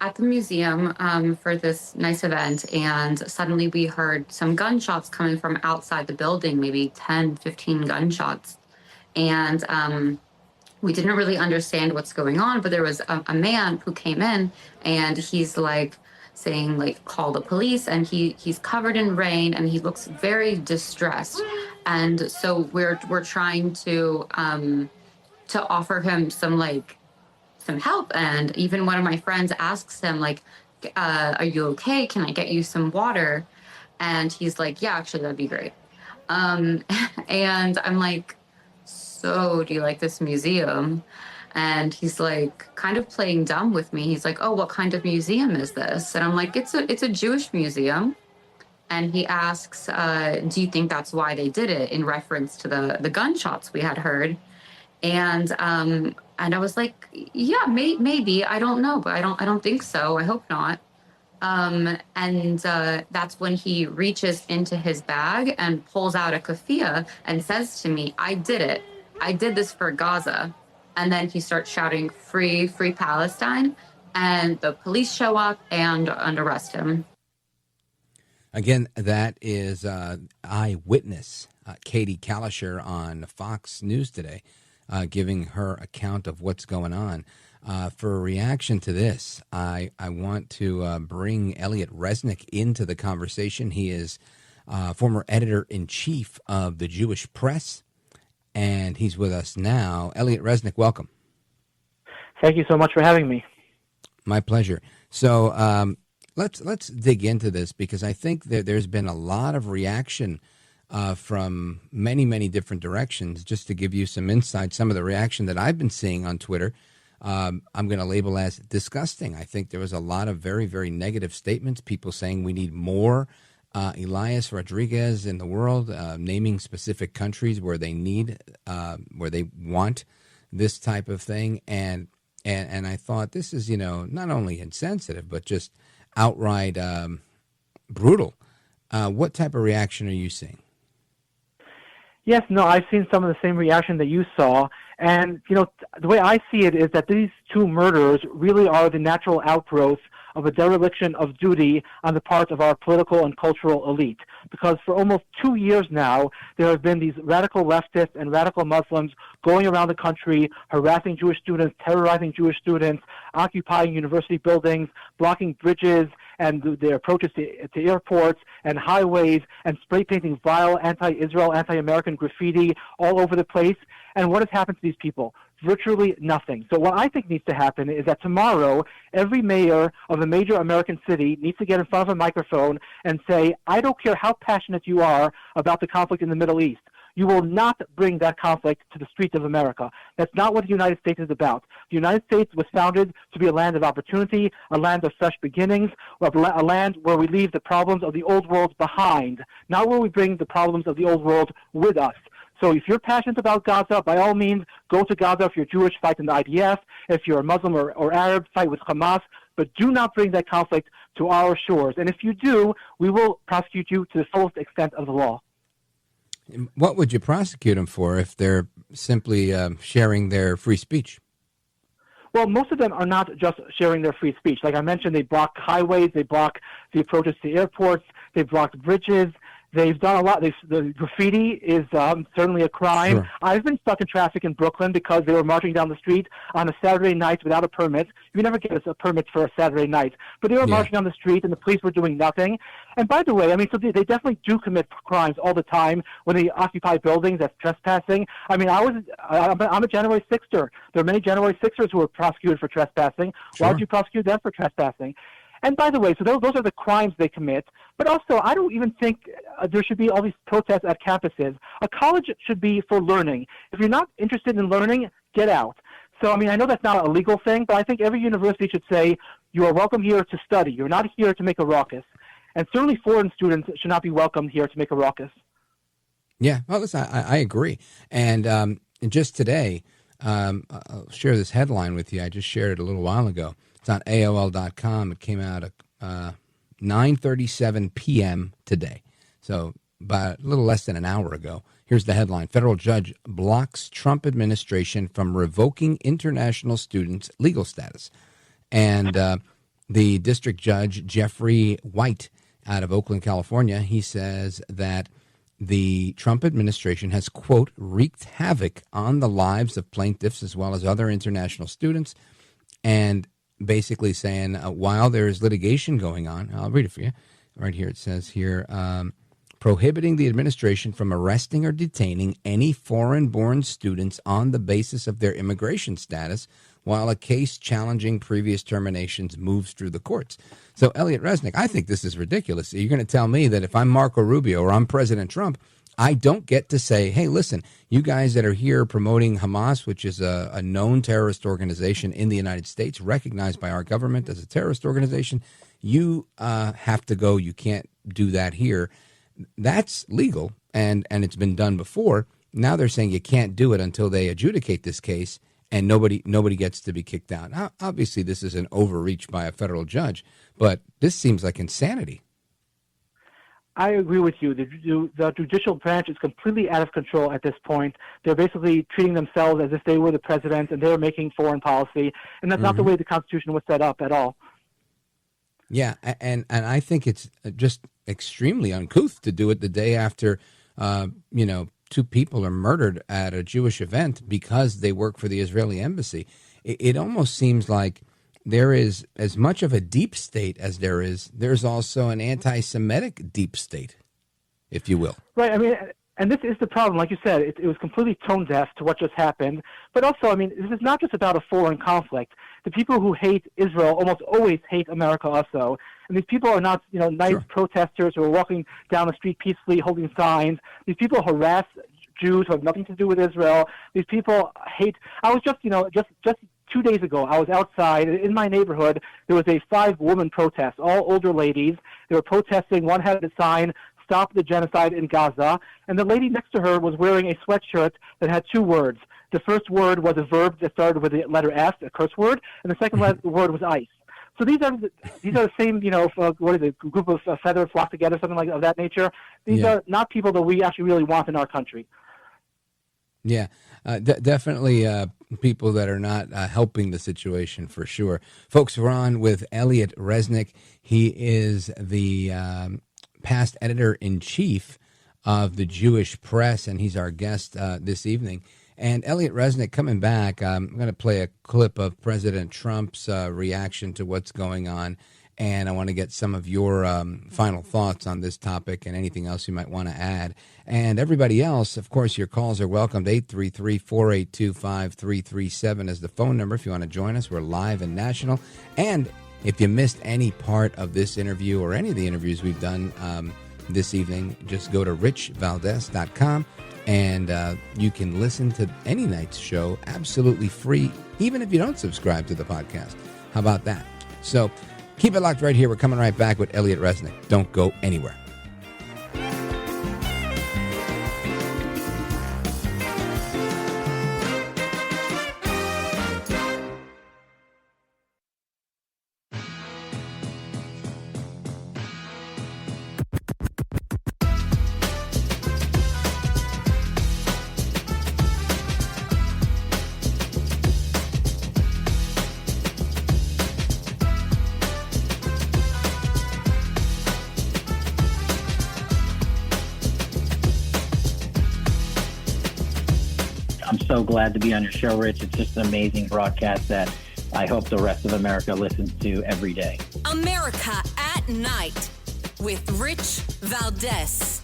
at the museum for this nice event, and suddenly we heard some gunshots coming from outside the building, maybe 10, 15 gunshots. And we didn't really understand what's going on, but there was a man who came in, and he's like saying, like, call the police, and he's covered in rain, and he looks very distressed. And so we're trying to offer him some help. And even one of my friends asks him, like, are you okay? Can I get you some water? And he's like, yeah, actually, that'd be great. And I'm like, so do you like this museum? And he's like kind of playing dumb with me. He's like, oh, what kind of museum is this? And I'm like, it's a Jewish museum. And he asks, do you think that's why they did it, in reference to the gunshots we had heard? And I was like, yeah, maybe. I don't know, but I don't think so. I hope not. And that's when he reaches into his bag and pulls out a keffiyeh and says to me, I did it. I did this for Gaza. And then he starts shouting, free, free Palestine. And the police show up and arrest him. Again, that is eyewitness Katie Kalischer on Fox News today, giving her account of what's going on. For a reaction to this, I want to bring Elliot Resnick into the conversation. He is former editor-in-chief of the Jewish Press, and he's with us now. Elliot Resnick, welcome. Thank you so much for having me. My pleasure. So let's dig into this, because I think that there's been a lot of reaction from many, many different directions. Just to give you some insight, some of the reaction that I've been seeing on Twitter, I'm going to label as disgusting. I think there was a lot of very, very negative statements, people saying we need more Elias Rodriguez in the world, naming specific countries where they need, where they want this type of thing. And I thought, this is, not only insensitive, but just outright brutal. What type of reaction are you seeing? Yes, no, I've seen some of the same reaction that you saw. And, the way I see it is that these two murders really are the natural outgrowth of a dereliction of duty on the part of our political and cultural elite. Because for almost 2 years now, there have been these radical leftists and radical Muslims going around the country, harassing Jewish students, terrorizing Jewish students, occupying university buildings, blocking bridges and their approaches to airports and highways, and spray painting vile anti-Israel, anti-American graffiti all over the place. And what has happened to these people? Virtually nothing. So what I think needs to happen is that tomorrow, every mayor of a major American city needs to get in front of a microphone and say, I don't care how passionate you are about the conflict in the Middle East. You will not bring that conflict to the streets of America. That's not what the United States is about. The United States was founded to be a land of opportunity, a land of fresh beginnings, a land where we leave the problems of the old world behind, not where we bring the problems of the old world with us. So if you're passionate about Gaza, by all means, go to Gaza. If you're Jewish, fight in the IDF. If you're a Muslim or Arab, fight with Hamas. But do not bring that conflict to our shores. And if you do, we will prosecute you to the fullest extent of the law. What would you prosecute them for if they're simply sharing their free speech? Well, most of them are not just sharing their free speech. Like I mentioned, they block highways, they block the approaches to airports, they block bridges. They've done a lot. The graffiti is certainly a crime. Sure. I've been stuck in traffic in Brooklyn because they were marching down the street on a Saturday night without a permit. You never get a permit for a Saturday night. But they were marching down the street, and the police were doing nothing. And by the way, so they definitely do commit crimes all the time when they occupy buildings. That's trespassing. I'm a January 6er. There are many January 6ers who were prosecuted for trespassing. Sure. Why would you prosecute them for trespassing? And by the way, so those are the crimes they commit. But also, I don't even think there should be all these protests at campuses. A college should be for learning. If you're not interested in learning, get out. So, I know that's not a legal thing, but I think every university should say, you are welcome here to study. You're not here to make a ruckus. And certainly foreign students should not be welcomed here to make a ruckus. Yeah, well, listen, I agree. And just today, I'll share this headline with you. I just shared it a little while ago. It's on AOL.com. It came out at 9:37 p.m. today, so about a little less than an hour ago. Here's the headline. Federal judge blocks Trump administration from revoking international students' legal status. And the district judge, Jeffrey White, out of Oakland, California, he says that the Trump administration has, quote, wreaked havoc on the lives of plaintiffs as well as other international students, and basically saying while there is litigation going on, I'll read it for you. Right here it says here, prohibiting the administration from arresting or detaining any foreign-born students on the basis of their immigration status while a case challenging previous terminations moves through the courts. So, Elliot Resnick, I think this is ridiculous. You're going to tell me that if I'm Marco Rubio or I'm President Trump, I don't get to say, hey, listen, you guys that are here promoting Hamas, which is a known terrorist organization in the United States, recognized by our government as a terrorist organization, you have to go. You can't do that here. That's legal, and it's been done before. Now they're saying you can't do it until they adjudicate this case, and nobody gets to be kicked out. Now, obviously, this is an overreach by a federal judge, but this seems like insanity. I agree with you. The judicial branch is completely out of control at this point. They're basically treating themselves as if they were the president and they were making foreign policy, and that's not the way the Constitution was set up at all. Yeah, and I think it's just extremely uncouth to do it the day after, two people are murdered at a Jewish event because they work for the Israeli embassy. It almost seems like there is as much of a deep state as there's also an anti-Semitic deep state, if you will. Right. I mean, and this is the problem. Like you said, it was completely tone deaf to what just happened. But also, I mean, this is not just about a foreign conflict. The people who hate Israel almost always hate America also. And these people are not, nice protesters who are walking down the street peacefully holding signs. These people harass Jews who have nothing to do with Israel. These people hate. I was just 2 days ago, I was outside in my neighborhood. There was a 5-woman protest, all older ladies. They were protesting. One had a sign, "Stop the genocide in Gaza." And the lady next to her was wearing a sweatshirt that had 2 words. The first word was a verb that started with the letter S, a curse word, and the second word was ice. So these are the same, what is it, group of feathers flock together, something like of that nature. These are not people that we actually really want in our country. Yeah, definitely people that are not helping the situation for sure. Folks, we're on with Elliot Resnick. He is the past editor-in-chief of the Jewish Press, and he's our guest this evening. And Elliot Resnick, coming back, I'm going to play a clip of President Trump's reaction to what's going on, and I want to get some of your final thoughts on this topic and anything else you might want to add. And everybody else, of course, your calls are welcomed. 833-482-5337 is the phone number if you want to join us. We're live and national. And if you missed any part of this interview or any of the interviews we've done this evening, just go to richvaldez.com. And you can listen to any night's show absolutely free, even if you don't subscribe to the podcast. How about that? So keep it locked right here. We're coming right back with Elliot Resnick. Don't go anywhere. So glad to be on your show, Rich. It's just an amazing broadcast that I hope the rest of America listens to every day. America at Night with Rich Valdez.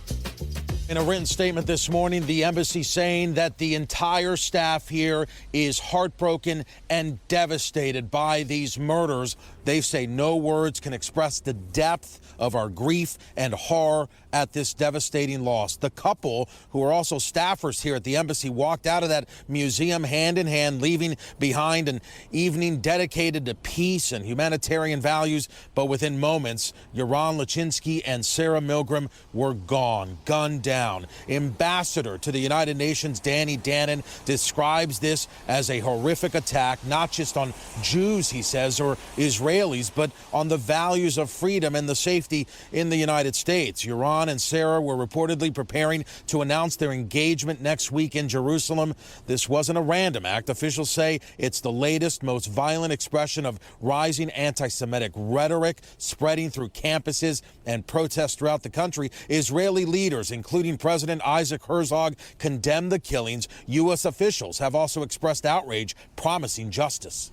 In a written statement this morning, the embassy saying that the entire staff here is heartbroken and devastated by these murders. They say no words can express the depth of our grief and horror at this devastating loss. The couple, who are also staffers here at the embassy, walked out of that museum hand in hand, leaving behind an evening dedicated to peace and humanitarian values. But within moments, Yaron Lachinsky and Sarah Milgram were gone, gunned down. Ambassador to the United Nations, Danny Danon, describes this as a horrific attack, not just on Jews, he says, or Israelis, but on the values of freedom and the safety in the United States. Yaron and Sarah were reportedly preparing to announce their engagement next week in Jerusalem. This wasn't a random act. Officials say it's the latest, most violent expression of rising anti-Semitic rhetoric spreading through campuses and protests throughout the country. Israeli leaders, including President Isaac Herzog, condemned the killings. U.S. officials have also expressed outrage, promising justice.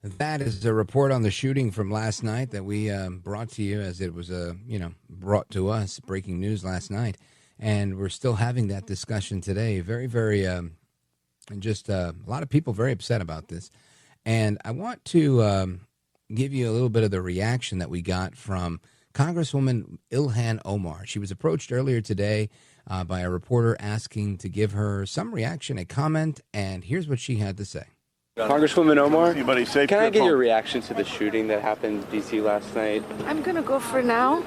That is a report on the shooting from last night that we brought to you as it was, brought to us, breaking news last night. And we're still having that discussion today. Very, very, a lot of people very upset about this. And I want to give you a little bit of the reaction that we got from Congresswoman Ilhan Omar. She was approached earlier today by a reporter asking to give her some reaction, a comment, and here's what she had to say. Congresswoman Omar, can I get your reaction to the shooting that happened in D.C. last night? I'm going to go for now.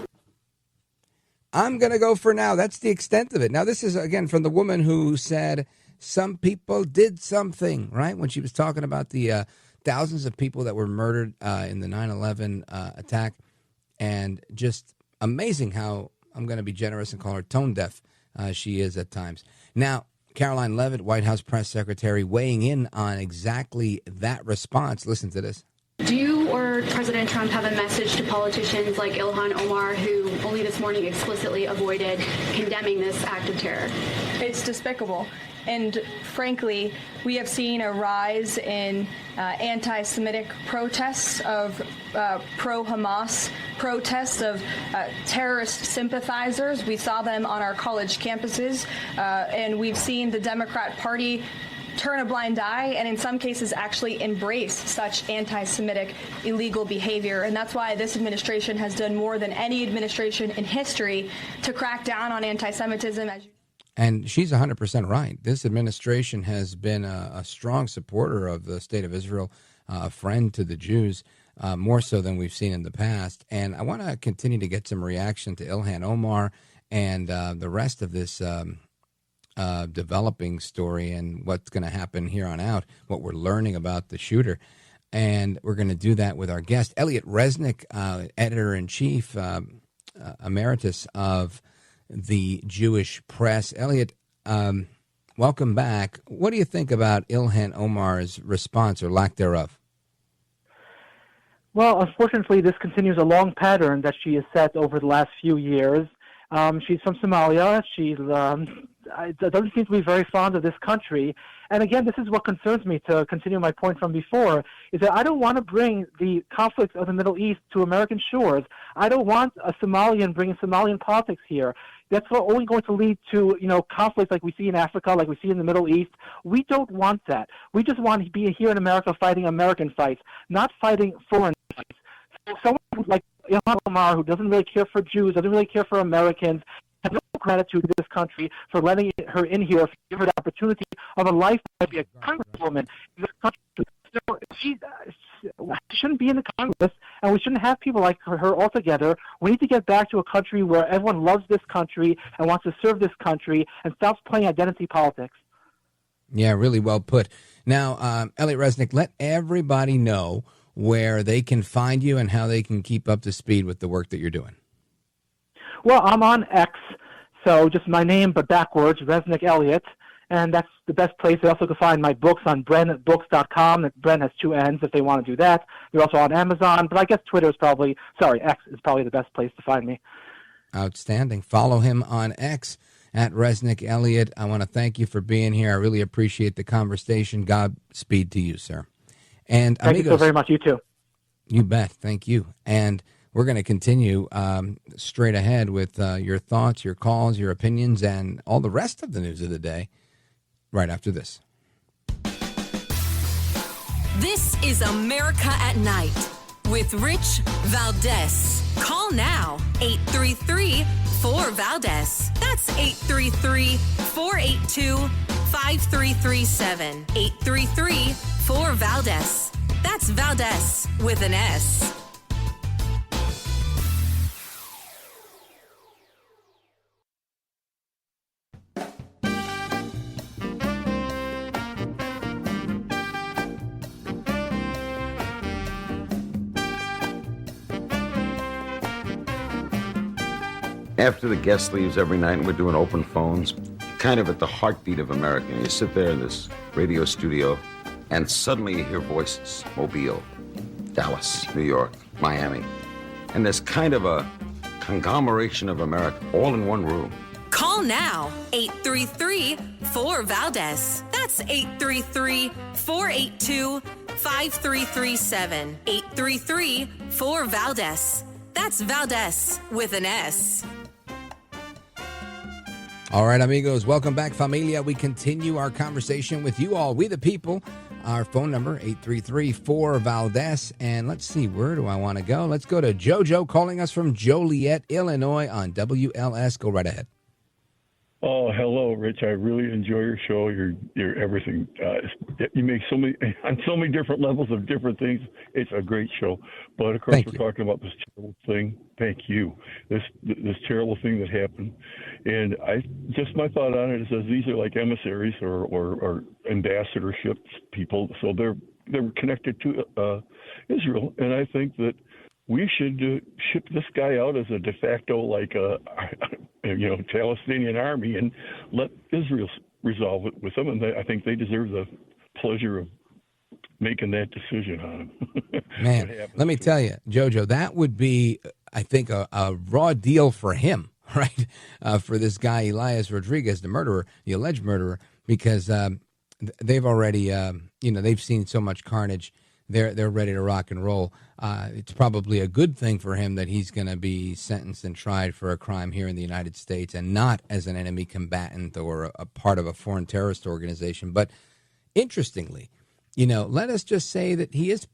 I'm going to go for now. That's the extent of it. Now, this is, again, from the woman who said some people did something, right? When she was talking about the thousands of people that were murdered in the 9/11 attack. And just amazing how, I'm going to be generous and call her tone deaf, she is at times. Now, Caroline Leavitt, White House press secretary, weighing in on exactly that response. Listen to this. Do you or President Trump have a message to politicians like Ilhan Omar, who only this morning explicitly avoided condemning this act of terror? It's despicable. And frankly, we have seen a rise in anti-Semitic protests, of pro-Hamas protests, of terrorist sympathizers. We saw them on our college campuses, and we've seen the Democrat Party turn a blind eye and in some cases actually embrace such anti-Semitic illegal behavior. And that's why this administration has done more than any administration in history to crack down on anti-Semitism. And she's 100% right. This administration has been a strong supporter of the state of Israel, a friend to the Jews, more so than we've seen in the past. And I want to continue to get some reaction to Ilhan Omar and the rest of this developing story and what's going to happen here on out, what we're learning about the shooter. And we're going to do that with our guest, Elliot Resnick, editor-in-chief, emeritus of the Jewish Press. Elliot, welcome back. What do you think about Ilhan Omar's response or lack thereof? Well, unfortunately, this continues a long pattern that she has set over the last few years. She's from Somalia. She doesn't seem to be very fond of this country. And again, this is what concerns me, to continue my point from before, is that I don't want to bring the conflicts of the Middle East to American shores. I don't want a Somalian bringing Somalian politics here. That's only going to lead to, conflict like we see in Africa, like we see in the Middle East. We don't want that. We just want to be here in America fighting American fights, not fighting foreign fights. So someone like Ilhan Omar, who doesn't really care for Jews, doesn't really care for Americans, has no gratitude to this country for letting her in here, for giving her the opportunity of a life to be a congresswoman in this country. So she shouldn't be in the Congress, and we shouldn't have people like her altogether. We need to get back to a country where everyone loves this country and wants to serve this country and stops playing identity politics. Yeah, really well put. Now, Elliot Resnick, let everybody know where they can find you and how they can keep up to speed with the work that you're doing. Well, I'm on X, so just my name but backwards, Resnick Elliot, and that's the best place. They also can find my books on BrenBooks.com. Bren has two N's if they want to do that. They're also on Amazon, but I guess X is probably the best place to find me. Outstanding. Follow him on X at Resnick Elliot. I want to thank you for being here. I really appreciate the conversation. Godspeed to you, sir. And thank you so very much. You too. You bet. Thank you. And we're going to continue straight ahead with your thoughts, your calls, your opinions, and all the rest of the news of the day right after this. This is America at Night with Rich Valdez. Call now, 833 833-4-VALDEZ. That's 833-482-5337. 833-4-VALDEZ. That's Valdez with an S. After the guest leaves every night and we're doing open phones, kind of at the heartbeat of America. And you sit there in this radio studio and suddenly you hear voices. Mobile, Dallas, New York, Miami. And there's kind of a conglomeration of America all in one room. Call now, 833-4-VALDEZ. That's 833-482-5337. 833-4-VALDEZ. That's Valdez with an S. All right, amigos, welcome back, familia. We continue our conversation with you all, we the people. Our phone number, 833-4-VALDEZ. And let's see, where do I want to go? Let's go to JoJo calling us from Joliet, Illinois on WLS. Go right ahead. Oh, hello, Rich. I really enjoy your show. You're everything. You make so many on so many different levels of different things. It's a great show. But of course, we're talking about this terrible thing. Thank you. This terrible thing that happened, and my thought on it is that these are like emissaries or ambassadorships people. So they're connected to Israel, and I think that we should ship this guy out as a de facto, like Palestinian army, and let Israel resolve it with them. And I think they deserve the pleasure of making that decision on him. Man, let me tell you, JoJo, that would be, I think, a raw deal for him, right? For this guy, Elias Rodriguez, the murderer, the alleged murderer, because they've already, they've seen so much carnage. They're ready to rock and roll. It's probably a good thing for him that he's going to be sentenced and tried for a crime here in the United States and not as an enemy combatant or a part of a foreign terrorist organization. But interestingly, let us just say that he is,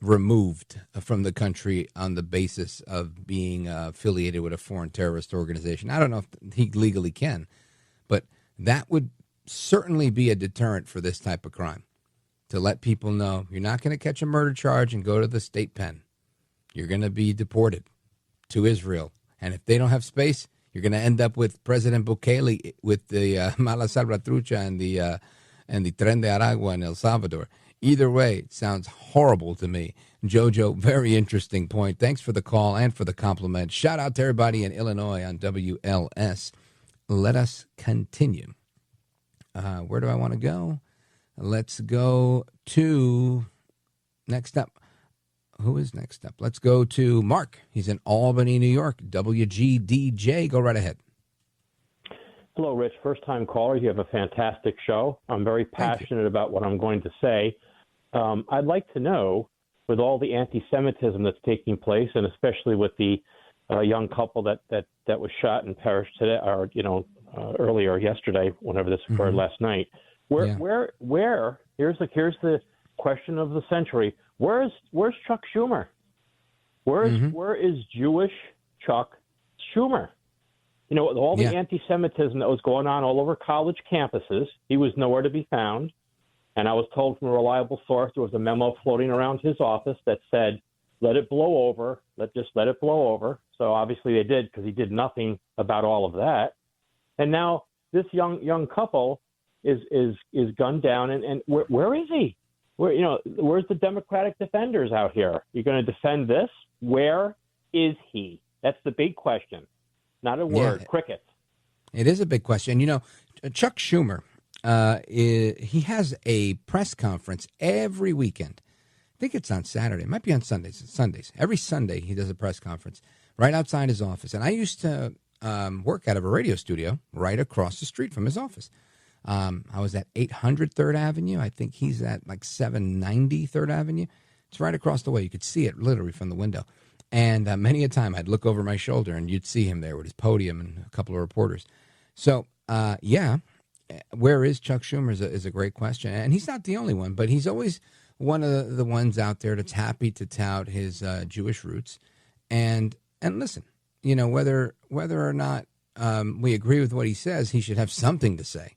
removed from the country on the basis of being affiliated with a foreign terrorist organization. I don't know if he legally can, but that would certainly be a deterrent for this type of crime. To let people know you're not going to catch a murder charge and go to the state pen. You're going to be deported to Israel. And if they don't have space, you're going to end up with President Bukele with the Mala Salvatrucha and the Tren de Aragua in El Salvador. Either way, it sounds horrible to me. Jojo, very interesting point. Thanks for the call and for the compliment. Shout out to everybody in Illinois on WLS. Let us continue. Where do I want to go? Let's go to next up. Who is next up? Let's go to Mark. He's in Albany, New York. WGDJ. Go right ahead. Hello, Rich. First-time caller. You have a fantastic show. I'm very passionate about what I'm going to say. I'd like to know, with all the anti-Semitism that's taking place, and especially with the young couple that was shot and perished today, or earlier yesterday, whenever this occurred last night. Where? Here's the question of the century. Where's Chuck Schumer? Where is Jewish Chuck Schumer? All the anti-Semitism that was going on all over college campuses, he was nowhere to be found. And I was told from a reliable source there was a memo floating around his office that said, "Let it blow over. Just let it blow over." So obviously they did, because he did nothing about all of that. And now this young couple is gunned down, and where is he? Where's the Democratic defenders out here? You're going to defend this? Where is he? That's the big question. Not a word. Yeah. Crickets. It is a big question. Chuck Schumer, he has a press conference every weekend. I think it's on Saturday. It might be on Sundays. Sundays. Every Sunday he does a press conference right outside his office. And I used to work out of a radio studio right across the street from his office. I was at 800 3rd Avenue. I think he's at like 790 3rd Avenue. It's right across the way. You could see it literally from the window. And many a time I'd look over my shoulder and you'd see him there with his podium and a couple of reporters. So, where is Chuck Schumer is a great question. And he's not the only one, but he's always one of the ones out there that's happy to tout his Jewish roots. And listen, whether or not we agree with what he says, he should have something to say.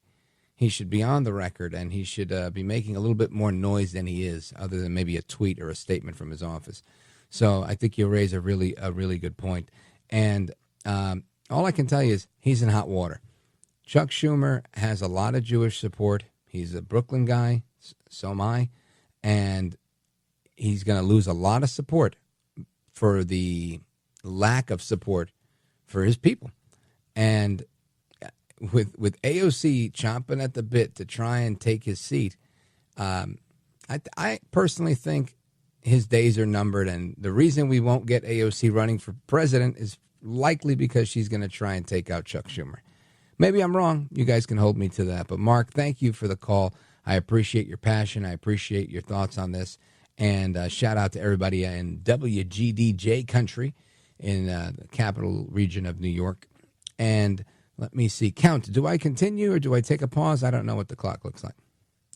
He should be on the record, and he should be making a little bit more noise than he is, other than maybe a tweet or a statement from his office. So I think you raise a really good point. And all I can tell you is he's in hot water. Chuck Schumer has a lot of Jewish support. He's a Brooklyn guy, so am I, and he's going to lose a lot of support for the lack of support for his people. And with AOC chomping at the bit to try and take his seat, I personally think his days are numbered. And the reason we won't get AOC running for president is likely because she's going to try and take out Chuck Schumer. Maybe I'm wrong. You guys can hold me to that. But, Mark, thank you for the call. I appreciate your passion. I appreciate your thoughts on this. And shout out to everybody in WGDJ country in the capital region of New York. And let me see. Count, do I continue or do I take a pause? I don't know what the clock looks like.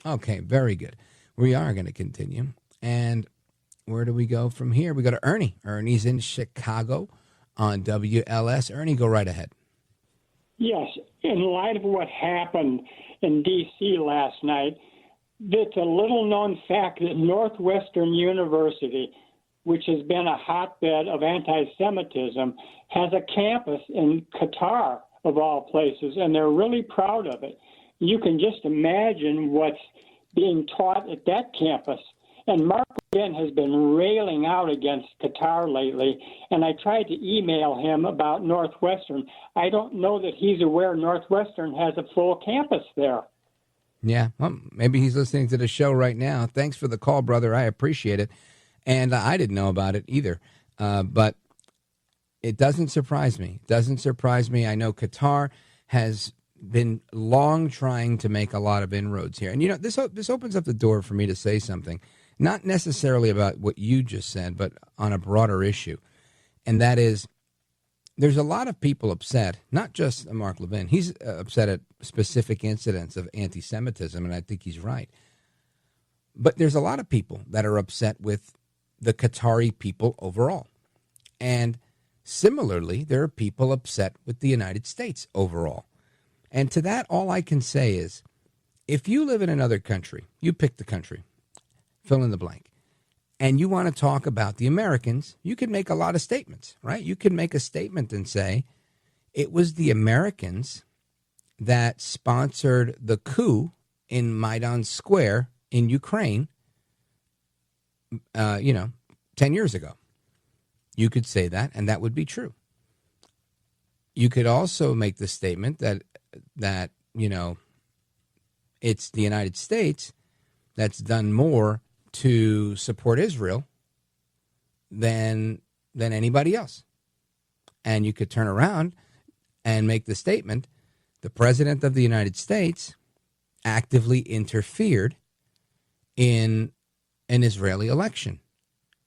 Okay, very good. We are going to continue. And where do we go from here? We go to Ernie. Ernie's in Chicago on WLS. Ernie, go right ahead. Yes, in light of what happened in D.C. last night, it's a little-known fact that Northwestern University, which has been a hotbed of anti-Semitism, has a campus in Qatar, of all places, and they're really proud of it. You can just imagine what's being taught at that campus. And Mark again has been railing out against Qatar lately, and I tried to email him about Northwestern. I don't know that he's aware Northwestern has a full campus there. Yeah, well, maybe he's listening to the show right now. Thanks for the call, brother. I appreciate it. And I didn't know about it either. But it doesn't surprise me. It doesn't surprise me. I know Qatar has been long trying to make a lot of inroads here. And, this opens up the door for me to say something, not necessarily about what you just said, but on a broader issue. And that is, there's a lot of people upset, not just Mark Levin. He's upset at specific incidents of anti-Semitism, and I think he's right. But there's a lot of people that are upset with the Qatari people overall. And similarly, there are people upset with the United States overall. And to that, all I can say is, if you live in another country, you pick the country, fill in the blank, and you want to talk about the Americans, you can make a lot of statements, right? You can make a statement and say, it was the Americans that sponsored the coup in Maidan Square in Ukraine, 10 years ago. You could say that, and that would be true. You could also make the statement that it's the United States that's done more to support Israel than anybody else. And you could turn around and make the statement, the President of the United States actively interfered in an Israeli election,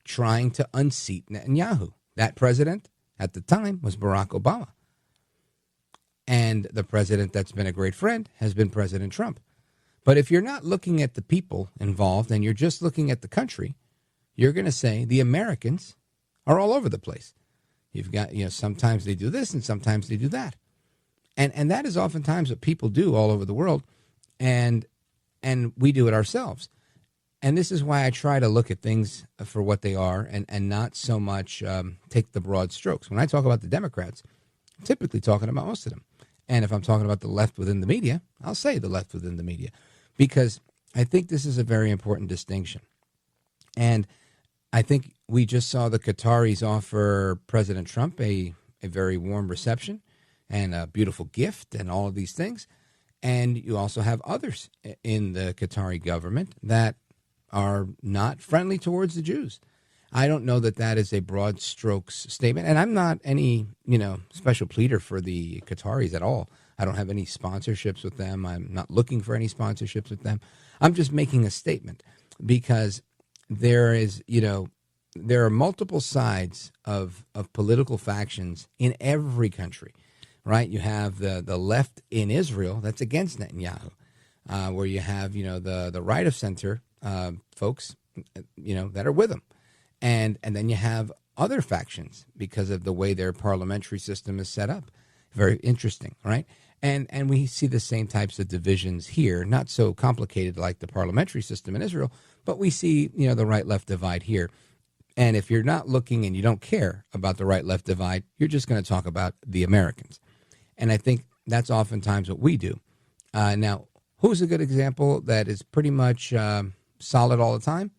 trying to unseat Netanyahu. That president at the time was Barack Obama. And the president that's been a great friend has been President Trump. But if you're not looking at the people involved and you're just looking at the country, you're going to say the Americans are all over the place. You've got, sometimes they do this and sometimes they do that. And that is oftentimes what people do all over the world. And we do it ourselves. And this is why I try to look at things for what they are and not so much take the broad strokes. When I talk about the Democrats, I'm typically talking about most of them. And if I'm talking about the left within the media, I'll say the left within the media, because I think this is a very important distinction. And I think we just saw the Qataris offer President Trump a very warm reception and a beautiful gift and all of these things. And you also have others in the Qatari government that are not friendly towards the Jews. I don't know that that is a broad strokes statement. And I'm not any, special pleader for the Qataris at all. I don't have any sponsorships with them. I'm not looking for any sponsorships with them. I'm just making a statement because there is, there are multiple sides of political factions in every country, right? You have the left in Israel that's against Netanyahu, where you have, the right of center folks, that are with him. And then you have other factions because of the way their parliamentary system is set up. Very interesting, right? And we see the same types of divisions here, not so complicated like the parliamentary system in Israel, but we see, the right-left divide here. And if you're not looking and you don't care about the right-left divide, you're just going to talk about the Americans. And I think that's oftentimes what we do. Now, who's a good example that is pretty much solid all the time?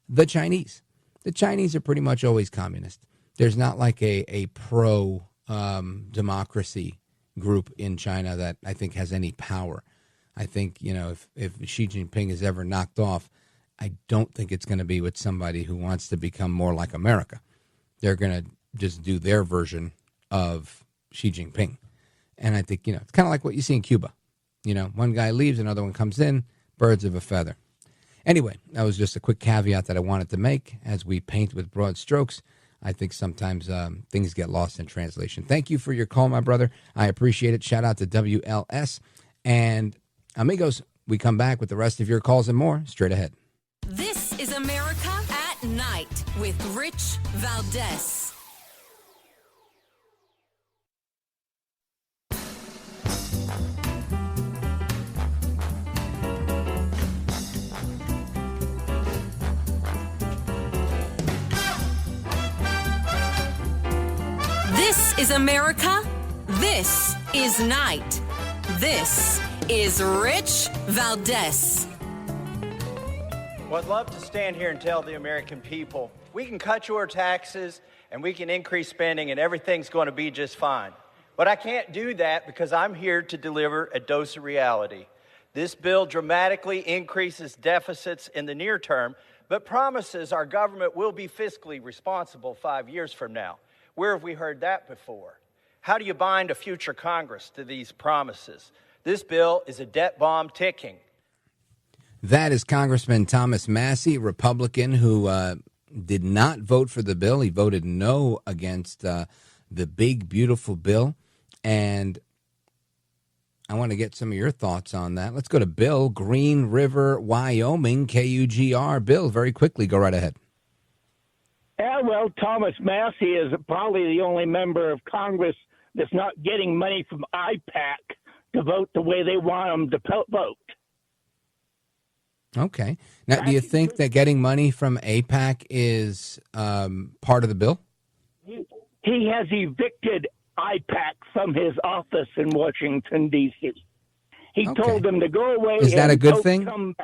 The Chinese. The Chinese are pretty much always communist. There's not like a pro-democracy group in China that I think has any power. I think, if Xi Jinping is ever knocked off, I don't think it's going to be with somebody who wants to become more like America. They're going to just do their version of Xi Jinping. And I think, it's kind of like what you see in Cuba. One guy leaves, another one comes in, birds of a feather. Anyway, that was just a quick caveat that I wanted to make. As we paint with broad strokes, I think sometimes things get lost in translation. Thank you for your call, my brother. I appreciate it. Shout out to WLS. And amigos, we come back with the rest of your calls and more straight ahead. This is America at Night with Rich Valdez. This is America. This is Night. This is Rich Valdez. Well, I'd love to stand here and tell the American people, we can cut your taxes and we can increase spending and everything's going to be just fine. But I can't do that because I'm here to deliver a dose of reality. This bill dramatically increases deficits in the near term, but promises our government will be fiscally responsible 5 years from now. Where have we heard that before? How do you bind a future Congress to these promises? This bill is a debt bomb ticking. That is Congressman Thomas Massie, Republican, who did not vote for the bill. He voted no against the big, beautiful bill. And I want to get some of your thoughts on that. Let's go to Bill, Green River, Wyoming, KUGR. Bill, very quickly, go right ahead. Yeah, well, Thomas Massie is probably the only member of Congress that's not getting money from IPAC to vote the way they want them to vote. Okay. Now, do you think that getting money from AIPAC is part of the bill? He has evicted IPAC from his office in Washington, D.C. He told them to go away. Is that a good thing?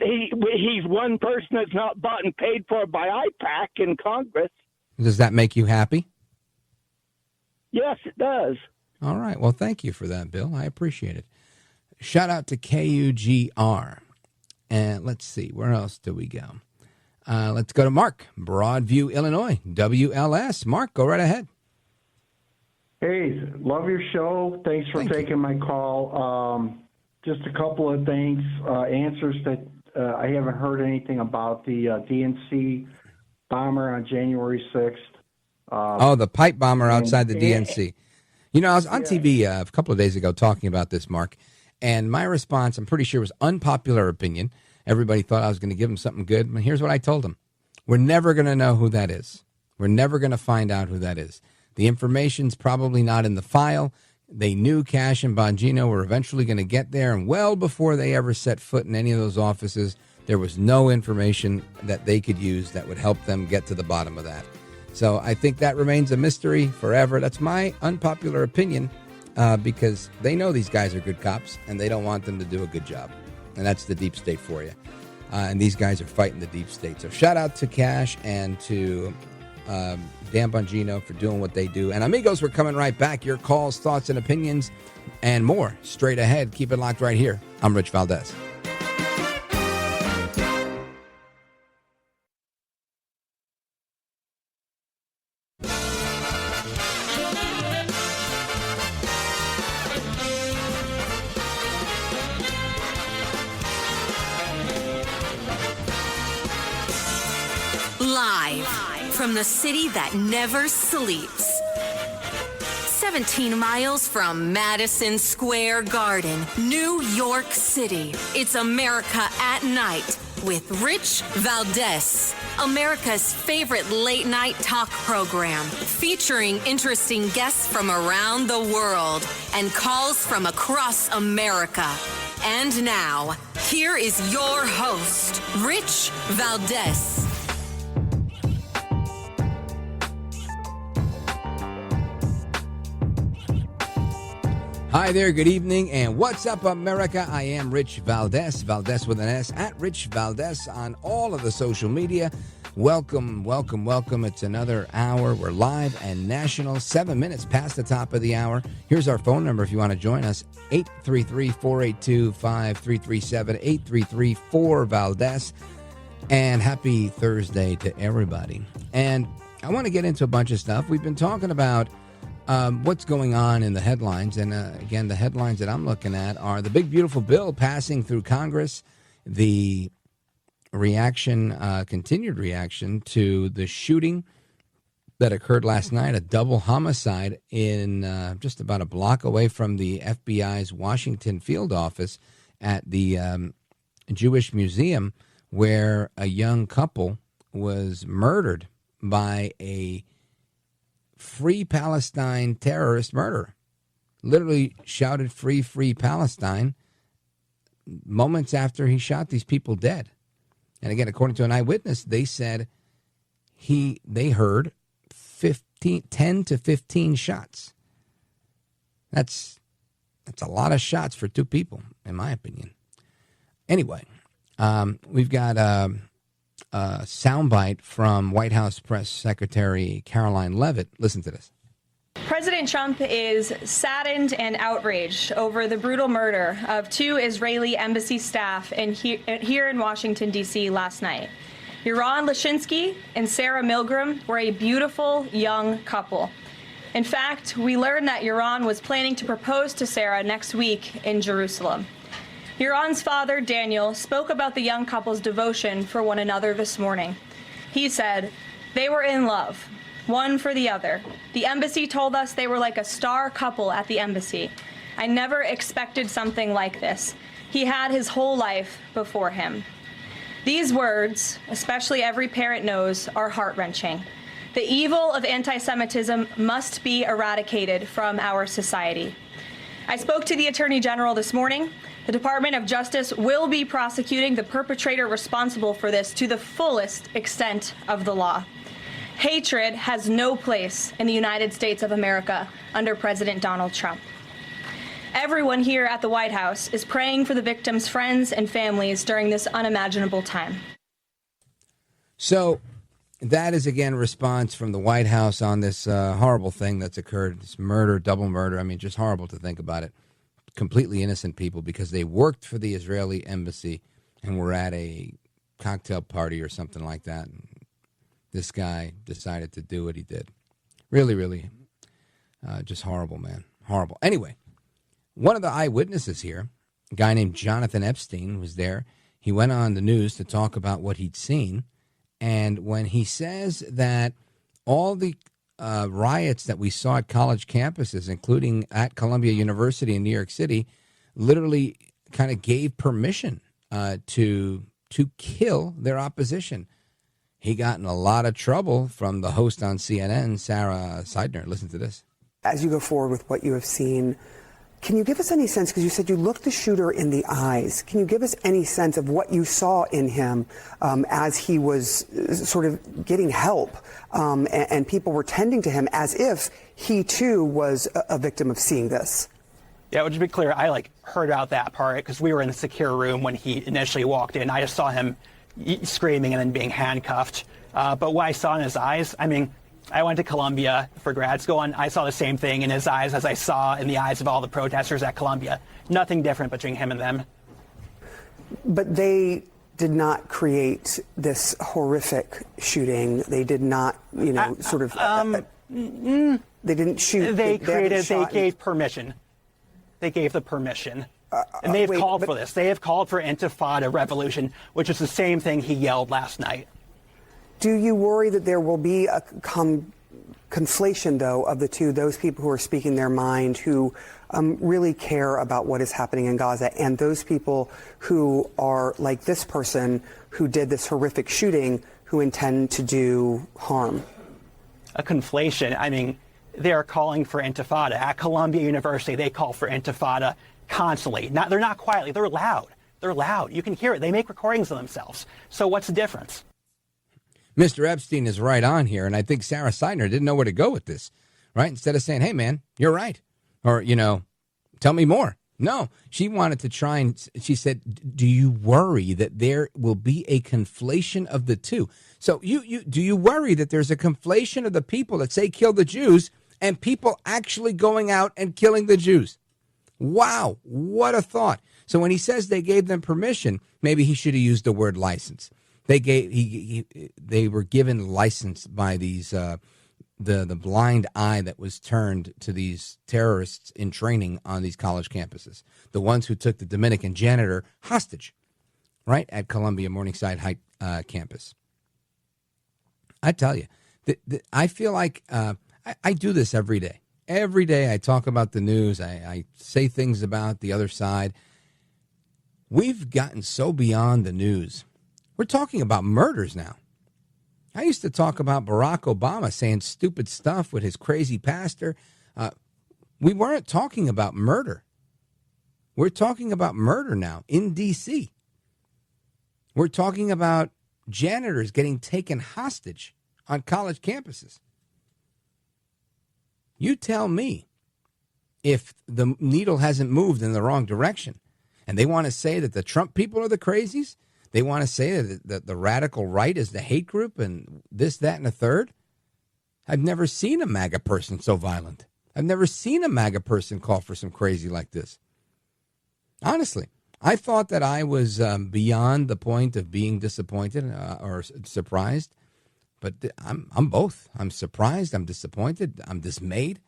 He's one person that's not bought and paid for by IPAC in Congress. Does that make you happy? Yes, it does. All right. Well, thank you for that, Bill. I appreciate it. Shout out to KUGR. And let's see, where else do we go? Let's go to Mark, Broadview, Illinois, WLS. Mark, go right ahead. Hey, love your show. Thanks for taking my call. Just a couple of things, answers that I haven't heard anything about the DNC bomber on January 6th. The pipe bomber outside the DNC. I was on TV a couple of days ago talking about this, Mark, and my response, I'm pretty sure, was unpopular opinion. Everybody thought I was going to give them something good. But here's what I told them. We're never going to know who that is. We're never going to find out who that is. The information's probably not in the file. They knew Cash and Bongino were eventually going to get there, and well before they ever set foot in any of those offices, there was no information that they could use that would help them get to the bottom of that. So I think that remains a mystery forever. That's my unpopular opinion, because they know these guys are good cops, and they don't want them to do a good job. And that's the deep state for you. And these guys are fighting the deep state. So shout out to Cash and to Dan Bongino for doing what they do. And amigos, we're coming right back. Your calls, thoughts, and opinions, and more straight ahead. Keep it locked right here. I'm Rich Valdez. Live from the city that never sleeps. 17 miles from Madison Square Garden, New York City. It's America at Night with Rich Valdez, America's favorite late-night talk program, featuring interesting guests from around the world and calls from across America. And now, here is your host, Rich Valdez. Hi there, good evening, and what's up, America? I am Rich Valdez, Valdez with an S, at Rich Valdez on all of the social media. Welcome, welcome, welcome. It's another hour. We're live and national, 7 minutes past the top of the hour. Here's our phone number if you want to join us, 833-482-5337, 833-4-VALDEZ. And happy Thursday to everybody. And I want to get into a bunch of stuff. We've been talking about what's going on in the headlines. And again, the headlines that I'm looking at are the big, beautiful bill passing through Congress, the reaction, continued reaction to the shooting that occurred last night, a double homicide in just about a block away from the FBI's Washington field office at the Jewish Museum, where a young couple was murdered by a Free Palestine terrorist murderer. Literally shouted free, free Palestine moments after he shot these people dead. And again, according to an eyewitness, they said they heard 10 to 15 shots. That's a lot of shots for two people, in my opinion. Anyway, we've got a soundbite from White House Press Secretary Caroline Leavitt. Listen to this. President Trump is saddened and outraged over the brutal murder of two Israeli embassy staff here in Washington, D.C. last night. Yaron Lashinsky and Sarah Milgram were a beautiful young couple. In fact, we learned that Yaron was planning to propose to Sarah next week in Jerusalem. Yaron's father, Daniel, spoke about the young couple's devotion for one another this morning. He said, "They were in love, one for the other. The embassy told us they were like a star couple at the embassy. I never expected something like this. He had his whole life before him." These words, especially every parent knows, are heart-wrenching. The evil of anti-Semitism must be eradicated from our society. I spoke to the Attorney General this morning. The Department of Justice will be prosecuting the perpetrator responsible for this to the fullest extent of the law. Hatred has no place in the United States of America under President Donald Trump. Everyone here at the White House is praying for the victims' friends and families during this unimaginable time. So that is, again, a response from the White House on this horrible thing that's occurred, this murder, double murder. I mean, just horrible to think about it. Completely innocent people because they worked for the Israeli embassy and were at a cocktail party or something like that. And this guy decided to do what he did. Really, really just horrible, man. Horrible. Anyway, one of the eyewitnesses here, a guy named Jonathan Epstein, was there. He went on the news to talk about what he'd seen. And when he says that all the riots that we saw at college campuses, including at Columbia University in New York City, literally kind of gave permission to kill their opposition. He got in a lot of trouble from the host on CNN, Sarah Seidner. Listen to this. As you go forward with what you have seen, can you give us any sense, because you said you looked the shooter in the eyes, can you give us any sense of what you saw in him as he was sort of getting help and people were tending to him as if he too was a victim of seeing this? Yeah, well, to be clear, I heard about that part because we were in the secure room when he initially walked in. I just saw him screaming and then being handcuffed. But what I saw in his eyes, I mean, I went to Columbia for grad school, and I saw the same thing in his eyes as I saw in the eyes of all the protesters at Columbia. Nothing different between him and them. But they did not create this horrific shooting. They did not, they didn't shoot. They gave permission. They gave the permission. And they have called for this. They have called for Intifada revolution, which is the same thing he yelled last night. Do you worry that there will be conflation, though, of the two, those people who are speaking their mind, who really care about what is happening in Gaza, and those people who are like this person who did this horrific shooting, who intend to do harm? A conflation. I mean, they're calling for intifada. At Columbia University, they call for intifada constantly. They're not quietly. They're loud. They're loud. You can hear it. They make recordings of themselves. So what's the difference? Mr. Epstein is right on here, and I think Sarah Seidner didn't know where to go with this, right? Instead of saying, hey, man, you're right, or, tell me more. No, she wanted to try and, she said, do you worry that there will be a conflation of the two? So do you worry that there's a conflation of the people that say kill the Jews and people actually going out and killing the Jews? Wow, what a thought. So when he says they gave them permission, maybe he should have used the word license. They were given license by these the blind eye that was turned to these terrorists in training on these college campuses, the ones who took the Dominican janitor hostage, right, at Columbia Morningside Heights campus. I tell you, I feel like I do this every day. Every day I talk about the news. I say things about the other side. We've gotten so beyond the news. We're talking about murders now. I used to talk about Barack Obama saying stupid stuff with his crazy pastor. We weren't talking about murder. We're talking about murder now in D.C. We're talking about janitors getting taken hostage on college campuses. You tell me if the needle hasn't moved in the wrong direction. And they want to say that the Trump people are the crazies. They want to say that the radical right is the hate group and this, that, and a third. I've never seen a MAGA person so violent. I've never seen a MAGA person call for some crazy like this. Honestly, I thought that I was beyond the point of being disappointed or surprised. But I'm both. I'm surprised. I'm disappointed. I'm dismayed.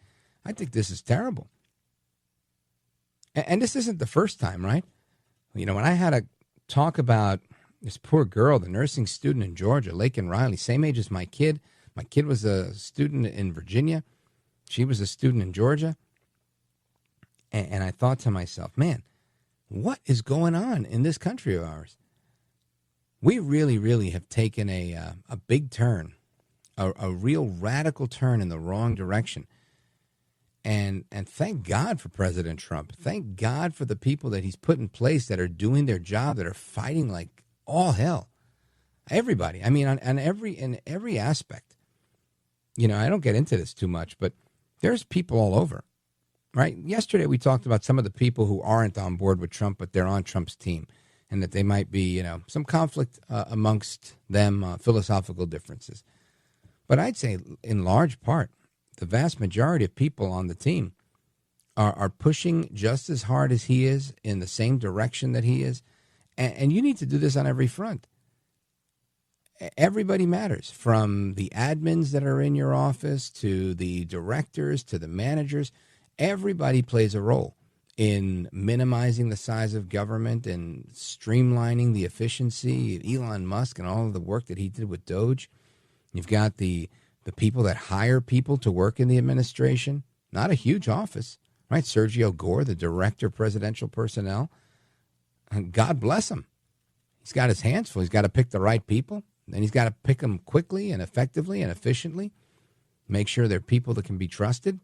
I think this is terrible. And this isn't the first time, right? When I had a talk about this poor girl, the nursing student in Georgia, Laken Riley, same age as my kid. My kid was a student in Virginia. She was a student in Georgia. And I thought to myself, man, what is going on in this country of ours? We really, really have taken a big turn, a real radical turn in the wrong direction. And thank God for President Trump. Thank God for the people that he's put in place that are doing their job, that are fighting like all hell. Everybody. I mean, in every aspect. I don't get into this too much, but there's people all over, right? Yesterday we talked about some of the people who aren't on board with Trump, but they're on Trump's team, and that they might be, some conflict amongst them, philosophical differences. But I'd say in large part, the vast majority of people on the team are pushing just as hard as he is in the same direction that he is. And you need to do this on every front. Everybody matters, from the admins that are in your office to the directors to the managers. Everybody plays a role in minimizing the size of government and streamlining the efficiency. Elon Musk and all of the work that he did with Doge. You've got the people that hire people to work in the administration. Not a huge office, right? Sergio Gore, the director of presidential personnel. And God bless him. He's got his hands full. He's got to pick the right people. Then he's got to pick them quickly and effectively and efficiently. Make sure they're people that can be trusted.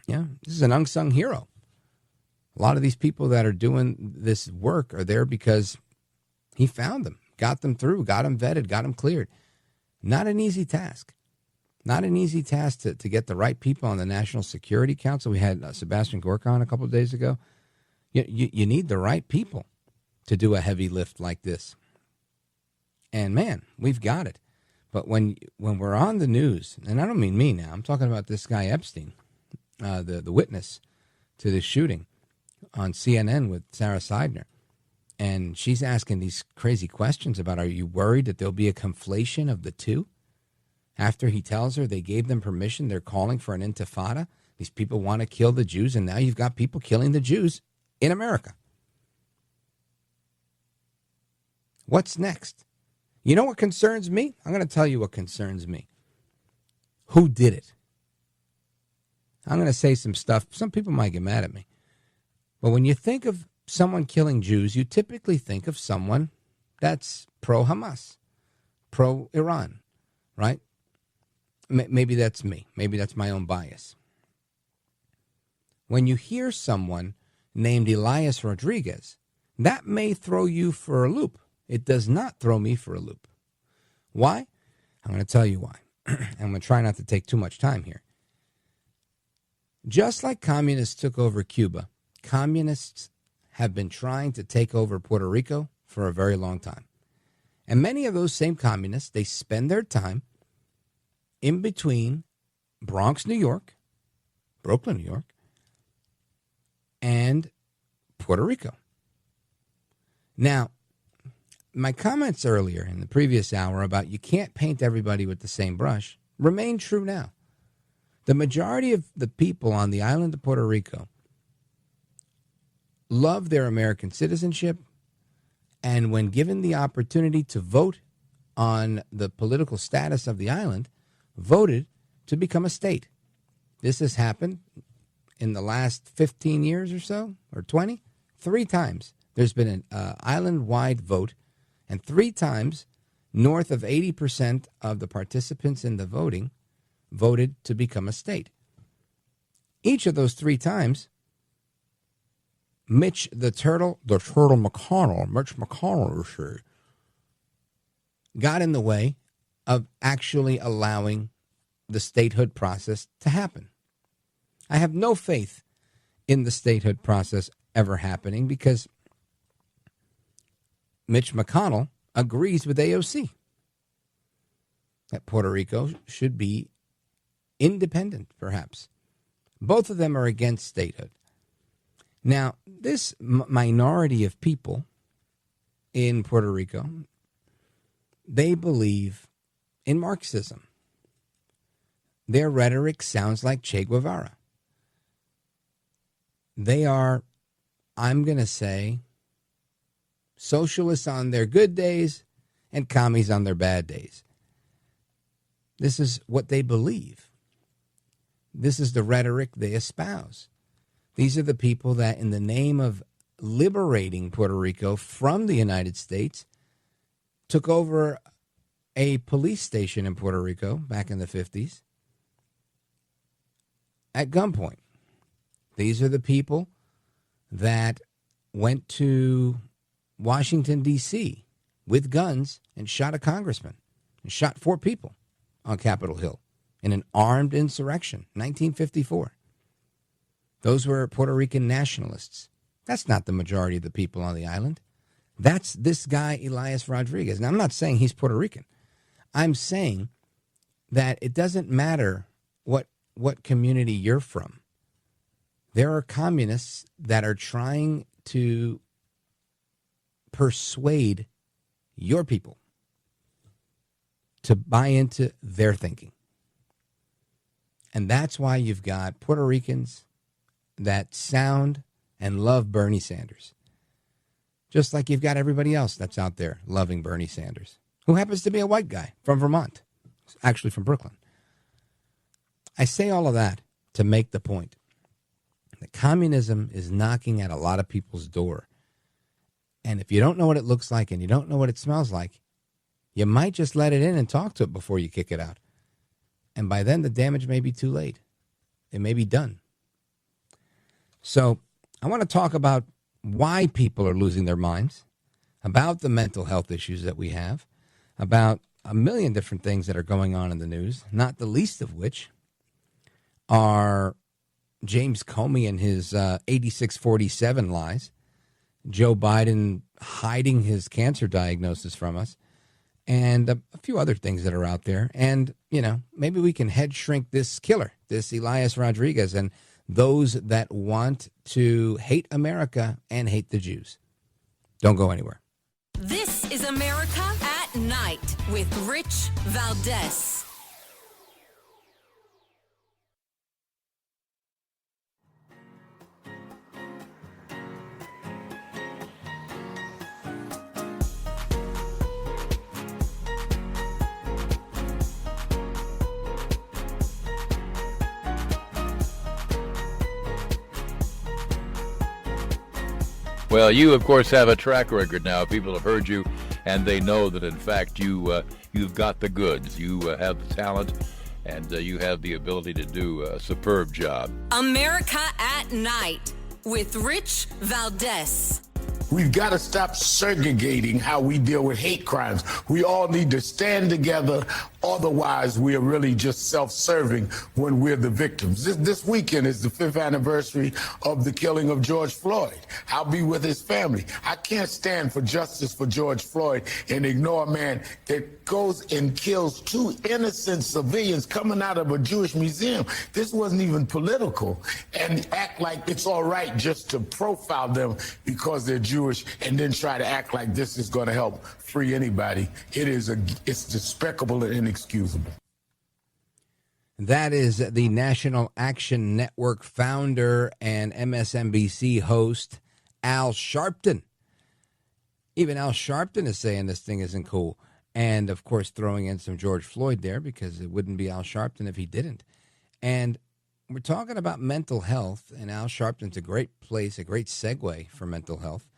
Yeah, this is an unsung hero. A lot of these people that are doing this work are there because he found them, got them through, got them vetted, got them cleared. Not an easy task. Not an easy task to get the right people on the National Security Council. We had Sebastian Gorka on a couple of days ago. You need the right people to do a heavy lift like this. And, man, we've got it. But when we're on the news, and I don't mean me now, I'm talking about this guy Epstein, the witness to this shooting on CNN with Sarah Seidner. And she's asking these crazy questions about, are you worried that there'll be a conflation of the two? After he tells her they gave them permission, they're calling for an intifada. These people want to kill the Jews, and now you've got people killing the Jews in America. What's next? You know what concerns me? I'm going to tell you what concerns me. who did it. I'm going to say some stuff. Some people might get mad at me. But when you think of someone killing Jews, you typically think of someone that's pro-Hamas, pro-Iran, right? Maybe that's me. Maybe that's my own bias. When you hear someone named Elias Rodriguez, that may throw you for a loop. It does not throw me for a loop. Why? I'm going to tell you why. I'm going to try not to take too much time here. Just like communists took over Cuba, communists have been trying to take over Puerto Rico for a very long time. And many of those same communists, they spend their time in between Bronx, New York, Brooklyn, New York, and Puerto Rico. Now, my comments earlier in the previous hour about you can't paint everybody with the same brush remain true now. The majority of the people on the island of Puerto Rico love their American citizenship, and when given the opportunity to vote on the political status of the island, voted to become a state. This has happened in the last 15 years or so, or 20, 3 times. There's been an island-wide vote, and 3 times north of 80% of the participants in the voting voted to become a state. Each of those 3 times, Mitch McConnell got in the way of actually allowing the statehood process to happen. I have no faith in the statehood process ever happening because Mitch McConnell agrees with AOC that Puerto Rico should be independent, perhaps. Both of them are against statehood. Now, this minority of people in Puerto Rico, they believe in Marxism. Their rhetoric sounds like Che Guevara. They are, I'm going to say, socialists on their good days and commies on their bad days. This is what they believe. This is the rhetoric they espouse. These are the people that, in the name of liberating Puerto Rico from the United States, took over a police station in Puerto Rico back in the 50s at gunpoint. These are the people that went to Washington, D.C. with guns and shot a congressman and shot 4 people on Capitol Hill in an armed insurrection, 1954. Those were Puerto Rican nationalists. That's not the majority of the people on the island. That's this guy, Elias Rodriguez. Now, I'm not saying he's Puerto Rican. I'm saying that it doesn't matter what community you're from. There are communists that are trying to persuade your people to buy into their thinking. And that's why you've got Puerto Ricans that sound and love Bernie Sanders. Just like you've got everybody else that's out there loving Bernie Sanders, who happens to be a white guy from Vermont, actually from Brooklyn. I say all of that to make the point that communism is knocking at a lot of people's door. And if you don't know what it looks like and you don't know what it smells like, you might just let it in and talk to it before you kick it out. And by then, the damage may be too late. It may be done. So I want to talk about why people are losing their minds, about the mental health issues that we have, about a million different things that are going on in the news, not the least of which are James Comey and his 8647 lies, Joe Biden hiding his cancer diagnosis from us, and a few other things that are out there. And, you know, maybe we can head shrink this killer, this Elias Rodriguez, and those that want to hate America and hate the Jews. Don't go anywhere. This is America at Night with Rich Valdez. Well, you, of course, have a track record now. People have heard you, and they know that, in fact, you've got the goods. You have the talent, and you have the ability to do a superb job. America at Night with Rich Valdez. We've got to stop segregating how we deal with hate crimes. We all need to stand together. Otherwise, we are really just self-serving when we're the victims. This weekend is the 5th anniversary of the killing of George Floyd. I'll be with his family. I can't stand for justice for George Floyd and ignore a man that goes and kills 2 innocent civilians coming out of a Jewish museum. This wasn't even political. And act like it's all right just to profile them because they're Jewish and then try to act like this is going to help free anybody. It's despicable and inexcusable. That is the National Action Network founder and MSNBC host, Al Sharpton. Even Al Sharpton is saying this thing isn't cool. And, of course, throwing in some George Floyd there because it wouldn't be Al Sharpton if he didn't. And we're talking about mental health, and Al Sharpton's a great place, a great segue for mental health.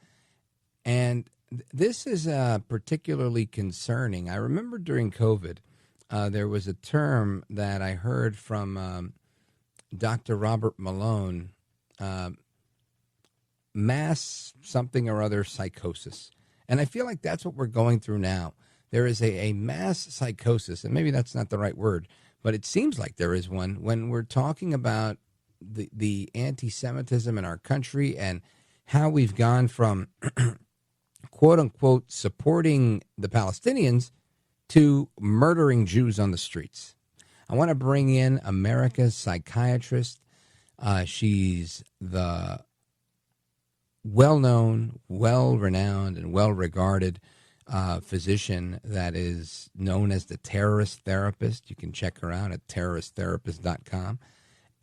And this is particularly concerning. I remember during COVID, there was a term that I heard from Dr. Robert Malone, mass something or other psychosis. And I feel like that's what we're going through now. There is a mass psychosis, and maybe that's not the right word, but it seems like there is one when we're talking about the anti-Semitism in our country and how we've gone from quote-unquote supporting the Palestinians to murdering Jews on the streets. I want to bring in America's psychiatrist. She's the well-known, well-renowned, and well-regarded physician that is known as the terrorist therapist. You can check her out at terroristtherapist.com.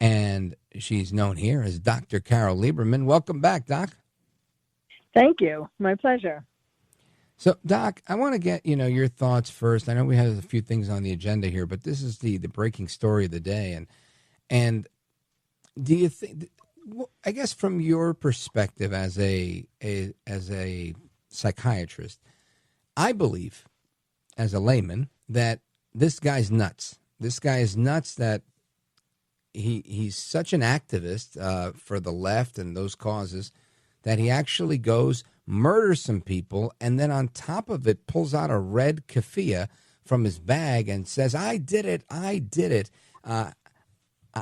And she's known here as Dr. Carole Lieberman. Welcome back, Doc. Thank you. My pleasure. So, Doc, I want to get, your thoughts first. I know we have a few things on the agenda here, but this is the breaking story of the day. And do you think, I guess from your perspective as a psychiatrist, I believe as a layman that this guy's nuts. This guy is nuts that he's such an activist for the left and those causes that he actually goes, murders some people, and then on top of it pulls out a red keffiyeh from his bag and says, I did it.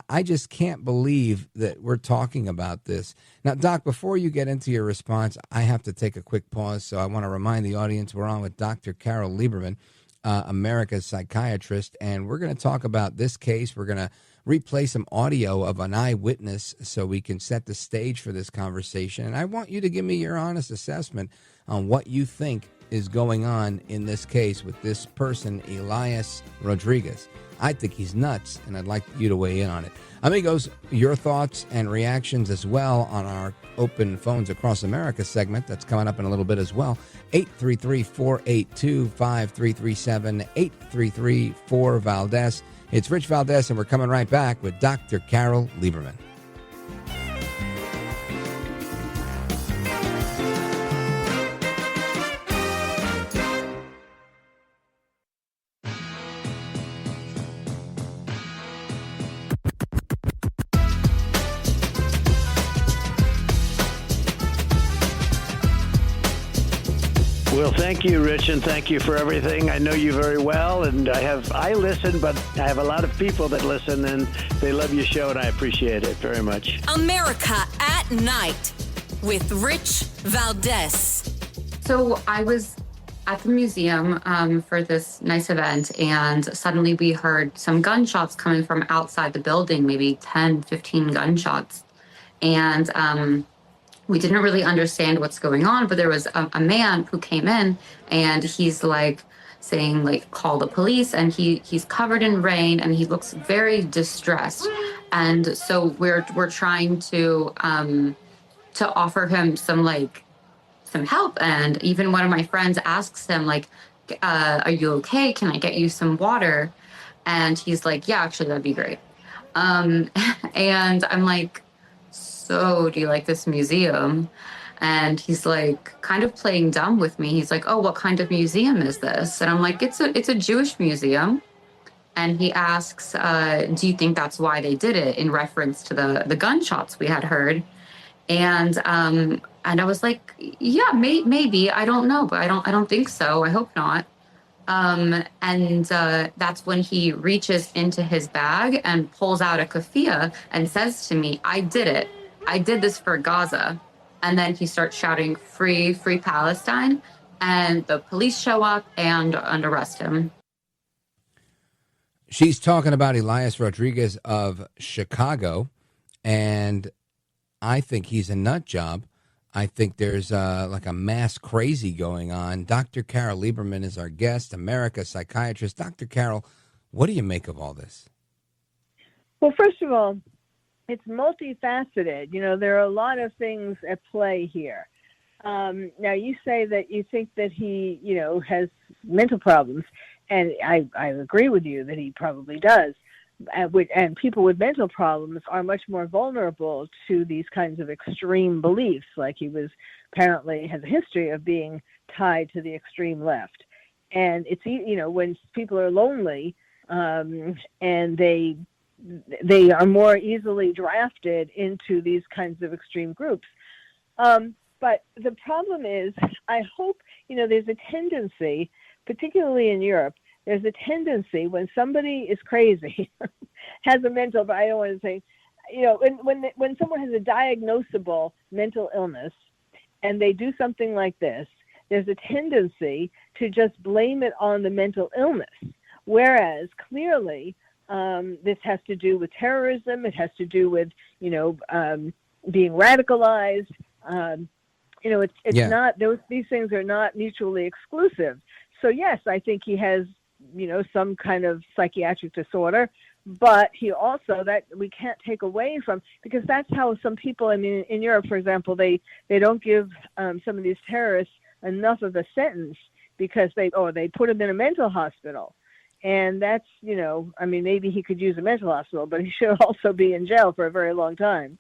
I just can't believe that we're talking about this. Now, Doc, before you get into your response, I have to take a quick pause. So I want to remind the audience we're on with Dr. Carole Lieberman, America's psychiatrist, and we're going to talk about this case. We're going to replay some audio of an eyewitness so we can set the stage for this conversation. And I want you to give me your honest assessment on what you think is going on in this case with this person, Elias Rodriguez. I think he's nuts, and I'd like you to weigh in on it. Amigos, your thoughts and reactions as well on our Open Phones Across America segment. That's coming up in a little bit as well. 833-482-5337, 833-4-VALDEZ. It's Rich Valdez, and we're coming right back with Dr. Carole Lieberman. Well, thank you, Rich, and thank you for everything. I know you very well, and I listen, but I have a lot of people that listen, and they love your show, and I appreciate it very much. America at Night with Rich Valdez. So I was at the museum for this nice event, and suddenly we heard some gunshots coming from outside the building, maybe 10, 15 gunshots. And we didn't really understand what's going on, but there was a man who came in, and he's like saying, like, call the police, and he's covered in rain, and he looks very distressed. And so we're trying to offer him some help. And even one of my friends asks him, like, are you okay? Can I get you some water? And he's like, yeah, actually, that'd be great. And I'm like, so do you like this museum? And he's like kind of playing dumb with me. He's like, "Oh, what kind of museum is this?" And I'm like, "It's a Jewish museum." And he asks, "Do you think that's why they did it?" In reference to the gunshots we had heard. And I was like, "Yeah, maybe. I don't know, but I don't think so. I hope not." And that's when he reaches into his bag and pulls out a keffiyeh and says to me, "I did it. I did this for Gaza." And then he starts shouting, "Free, free Palestine." And the police show up and arrest him. She's talking about Elias Rodriguez of Chicago, and I think he's a nut job. I think there's like a mass crazy going on. Dr. Carole Lieberman is our guest, America's psychiatrist. Dr. Carole, what do you make of all this? Well, first of all, it's multifaceted. You know, there are a lot of things at play here. Now, you say that you think that he, you know, has mental problems, and I agree with you that he probably does. And people with mental problems are much more vulnerable to these kinds of extreme beliefs, like he was apparently has a history of being tied to the extreme left. And it's, you know, when people are lonely and they are more easily drafted into these kinds of extreme groups. But the problem is, I hope, you know, there's a tendency, particularly in Europe, there's a tendency when somebody is crazy, has a mental, but I don't want to say, you know, when someone has a diagnosable mental illness and they do something like this, there's a tendency to just blame it on the mental illness. Whereas clearly, this has to do with terrorism. It has to do with, you know, being radicalized. You know, it's not, these things are not mutually exclusive. So yes, I think he has, you know, some kind of psychiatric disorder, but he also, that we can't take away from, because that's how some people, I mean, in Europe, for example, they don't give some of these terrorists enough of a sentence because they put them in a mental hospital. And that's, you know, I mean, maybe he could use a mental hospital, but he should also be in jail for a very long time.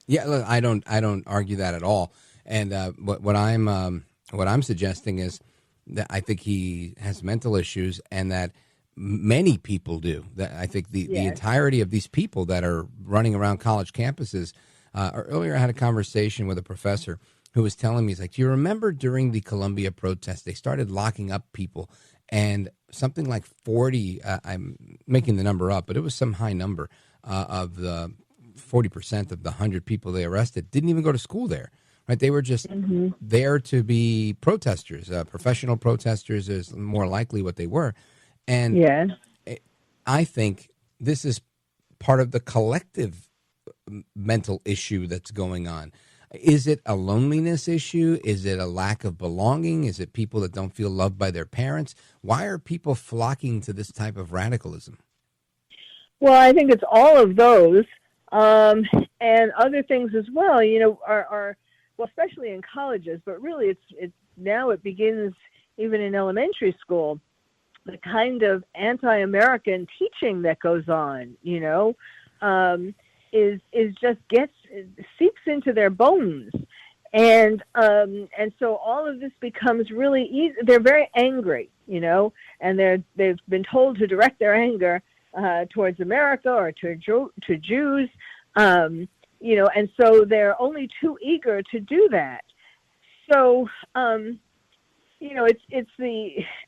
Yeah, look, I don't argue that at all. And what I'm suggesting is that I think he has mental issues, and that many people do. That I think the entirety of these people that are running around college campuses. Earlier, I had a conversation with a professor who was telling me, he's like, "Do you remember during the Columbia protests, they started locking up people, and something like 40, I'm making the number up, but it was some high number of the 40% of the 100 people they arrested didn't even go to school there." Right? They were just there to be protesters. Professional protesters is more likely what they were. And I think this is part of the collective mental issue that's going on. Is it a loneliness issue? Is it a lack of belonging? Is it people that don't feel loved by their parents? Why are people flocking to this type of radicalism? Well, I think it's all of those and other things as well, you know, are well, especially in colleges, but really it's now it begins even in elementary school, the kind of anti-American teaching that goes on, you know, is just seeps into their bones. And so all of this becomes really easy. They're very angry, you know, and they've been told to direct their anger towards America or to Jews, you know, and so they're only too eager to do that. So, you know,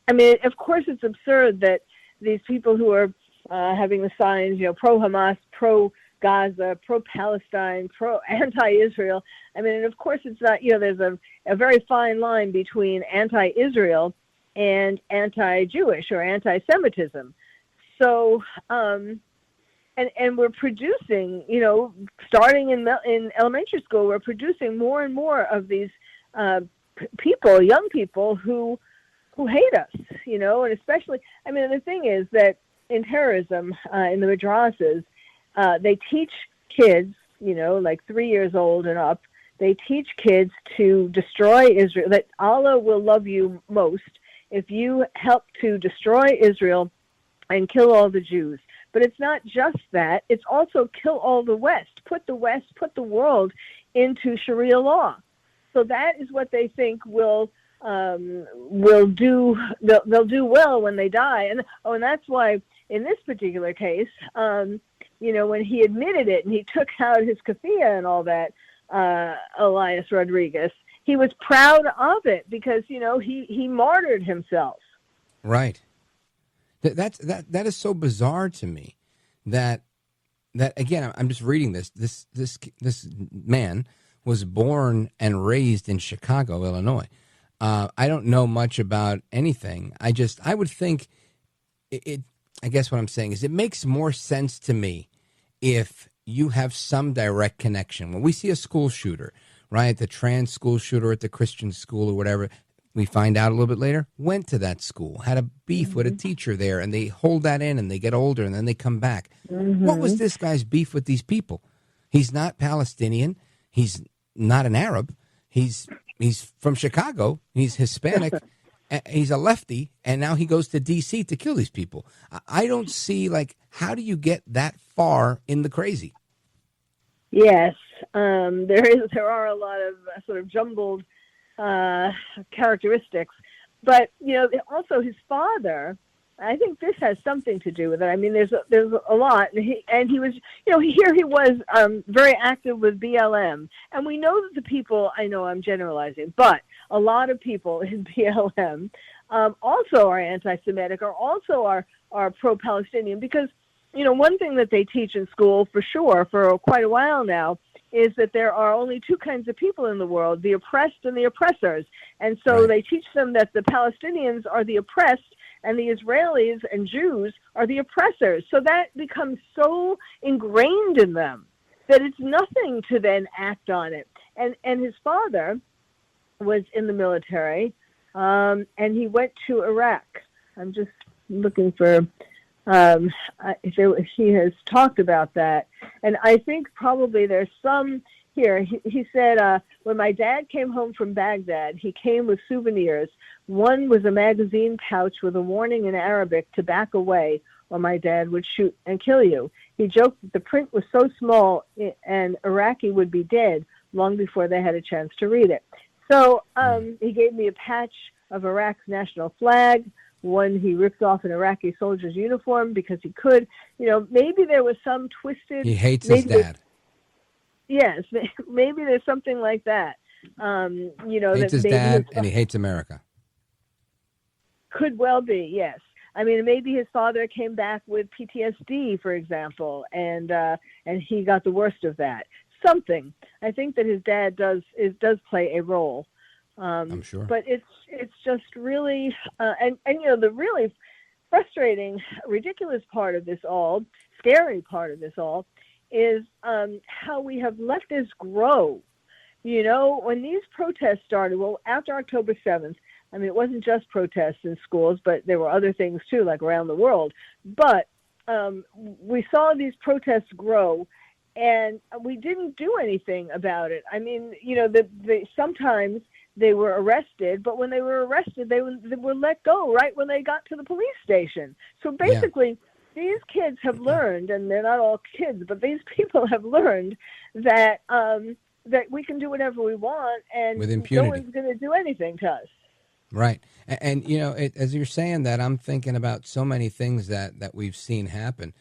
I mean, of course it's absurd that these people who are having the signs, you know, pro-Hamas, pro-Gaza, pro-Palestine, anti-Israel. I mean, and of course it's not, you know, there's a very fine line between anti-Israel and anti-Jewish or anti-Semitism. So, and we're producing, you know, starting in elementary school, we're producing more and more of these people, young people who hate us, you know, and especially, I mean, the thing is that in terrorism, in the madrasas, they teach kids, you know, like 3 years old and up, they teach kids to destroy Israel, that Allah will love you most if you help to destroy Israel and kill all the Jews. But it's not just that, it's also kill all the West, put the world into Sharia law. So that is what they think will do. They'll do well when they die. And that's why in this particular case, when he admitted it and he took out his keffiyeh and all that, Elias Rodriguez, he was proud of it because he martyred himself. Right. That is so bizarre to me. That again, I'm just reading this. This man was born and raised in Chicago, Illinois. I don't know much about anything. I would think it. I guess what I'm saying is it makes more sense to me if you have some direct connection. When we see a school shooter, right, the trans school shooter at the Christian school or whatever, we find out a little bit later, went to that school, had a beef with a teacher there, and they hold that in and they get older and then they come back. What was this guy's beef with these people? He's not Palestinian. He's not an Arab. He's from Chicago. He's Hispanic. He's a lefty, and now he goes to D.C. to kill these people. I don't see, how do you get that far in the crazy? Yes, there are a lot of sort of jumbled characteristics, but also his father. I think this has something to do with it. I mean, there's a lot, and he was, here he was very active with BLM, and we know that the people. I know I'm generalizing, but a lot of people in BLM also are anti-Semitic, or also are pro-Palestinian, because one thing that they teach in school for sure for quite a while now is that there are only two kinds of people in the world: the oppressed and the oppressors, and so they teach them that the Palestinians are the oppressed and the Israelis and Jews are the oppressors. So that becomes so ingrained in them that it's nothing to then act on it. And his father was in the military, and he went to Iraq. I'm just looking for if he has talked about that. And I think probably there's some here. He said, when my dad came home from Baghdad, he came with souvenirs. One was a magazine pouch with a warning in Arabic to back away or my dad would shoot and kill you. He joked that the print was so small and Iraqi would be dead long before they had a chance to read it. So he gave me a patch of Iraq's national flag. One, he ripped off an Iraqi soldier's uniform because he could. Maybe there was some twisted... He hates his dad. Yes, maybe there's something like that. Hates his dad, and he hates America. Could well be, yes. I mean, maybe his father came back with PTSD, for example, and he got the worst of that. Something. I think that his dad does play a role. I'm sure. But it's just really, the really frustrating, ridiculous part of this all, scary part of this all, is how we have let this grow. When these protests started, after October 7th, I mean, it wasn't just protests in schools, but there were other things too, like around the world. But we saw these protests grow, and we didn't do anything about it. I mean, sometimes they were arrested, but when they were arrested, they were let go right when they got to the police station. So basically, these kids have learned, and they're not all kids, but these people have learned that that we can do whatever we want, and with impunity. No one's going to do anything to us. Right. And as you're saying that, I'm thinking about so many things that we've seen happen.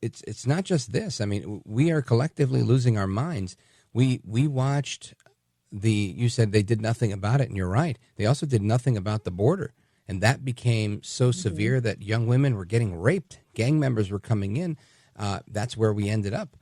It's not just this. I mean, we are collectively losing our minds. We watched you said they did nothing about it, and you're right. They also did nothing about the border. And that became so severe that young women were getting raped. Gang members were coming in. That's where we ended up.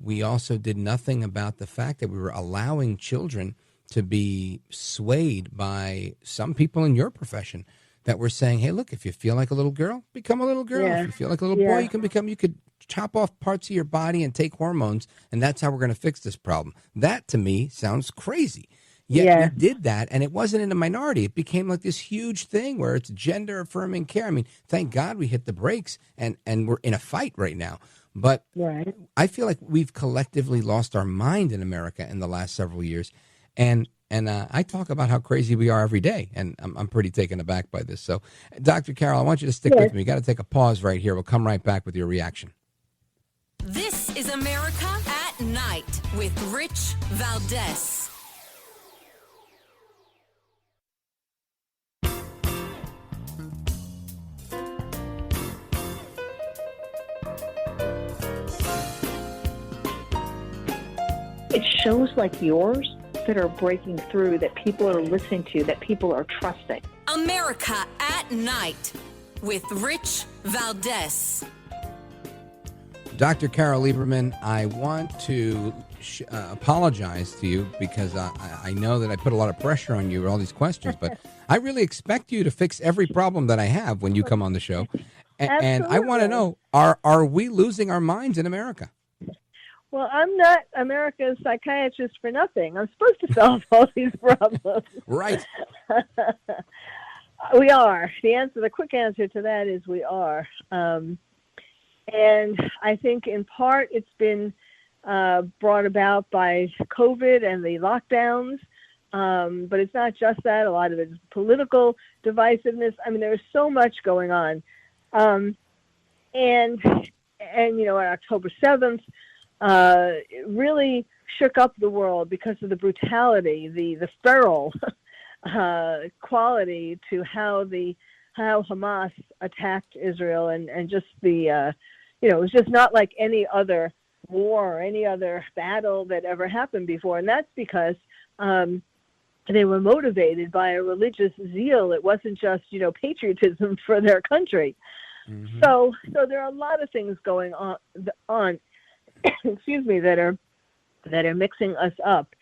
We also did nothing about the fact that we were allowing children to be swayed by some people in your profession that were saying, hey, look, if you feel like a little girl, become a little girl. If you feel like a little boy, you could chop off parts of your body and take hormones, and that's how we're going to fix this problem. That, to me, sounds crazy. Yet we did that, and it wasn't in a minority. It became like this huge thing where it's gender-affirming care. I mean, thank God we hit the brakes, and we're in a fight right now. But I feel like we've collectively lost our mind in America in the last several years. And I talk about how crazy we are every day, and I'm pretty taken aback by this. So, Dr. Carole, I want you to stick with me. You got to take a pause right here. We'll come right back with your reaction. This is America at Night with Rich Valdez. shows like yours that are breaking through, that people are listening to, that people are trusting. America at Night with Rich Valdez. Dr. Carole Lieberman, I want to apologize to you because I know that I put a lot of pressure on you with all these questions, but I really expect you to fix every problem that I have when you come on the show. And I want to know, are we losing our minds in America? Well, I'm not America's psychiatrist for nothing. I'm supposed to solve all these problems. Right. We are. The quick answer to that is we are. And I think in part it's been brought about by COVID and the lockdowns. But it's not just that. A lot of it is political divisiveness. I mean, there's so much going on. And you know, on October 7th, it really shook up the world because of the brutality, the feral quality to how Hamas attacked Israel, and just the you know, it was just not like any other war or any other battle that ever happened before, and that's because they were motivated by a religious zeal. It wasn't just, you know, patriotism for their country. Mm-hmm. So there are a lot of things going on excuse me, that are mixing us up.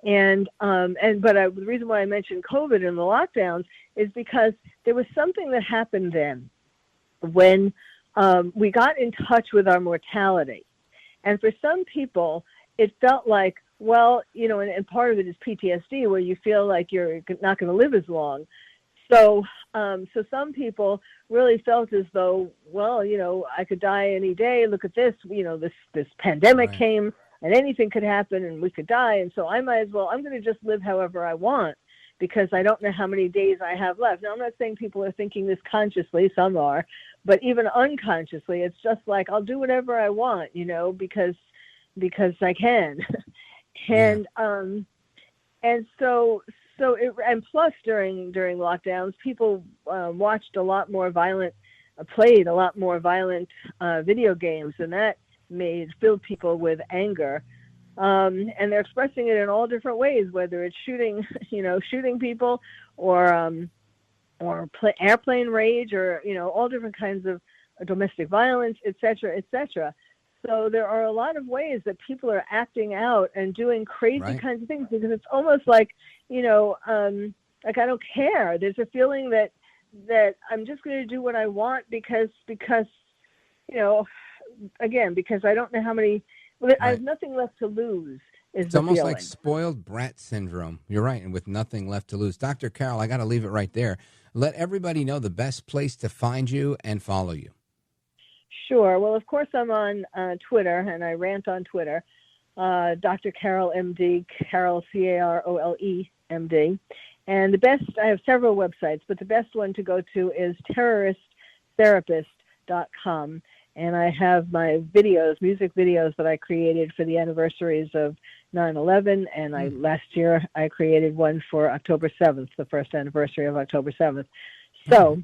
But the reason why I mentioned COVID and the lockdowns is because there was something that happened then when we got in touch with our mortality. And for some people, it felt like, well, you know, and part of it is PTSD, where you feel like you're not going to live as long. So some people really felt as though, well, you know, I could die any day. Look at this, you know, this pandemic came and anything could happen and we could die. And so I might as well, I'm going to just live however I want because I don't know how many days I have left. Now, I'm not saying people are thinking this consciously. Some are, but even unconsciously, it's just like, I'll do whatever I want, you know, because I can. And plus during lockdowns, people watched a lot more violent, played a lot more violent video games, and that filled people with anger. And they're expressing it in all different ways, whether it's shooting people, or airplane rage, or, you know, all different kinds of domestic violence, et cetera. So there are a lot of ways that people are acting out and doing crazy kinds of things, because it's almost like, you know, like I don't care. There's a feeling that I'm just going to do what I want because, you know, again, because I don't know how many, I have nothing left to lose. It's almost feeling. like spoiled brat syndrome. You're right, and with nothing left to lose. Dr. Carole, I got to leave it right there. Let everybody know the best place to find you and follow you. Sure. Well, of course, I'm on Twitter, and I rant on Twitter. Dr. Carole, MD, Carole, Carole, MD. And I have several websites, but the best one to go to is terroristtherapist.com. And I have my music videos that I created for the anniversaries of 9/11. And last year I created one for October 7th, the first anniversary of October 7th. So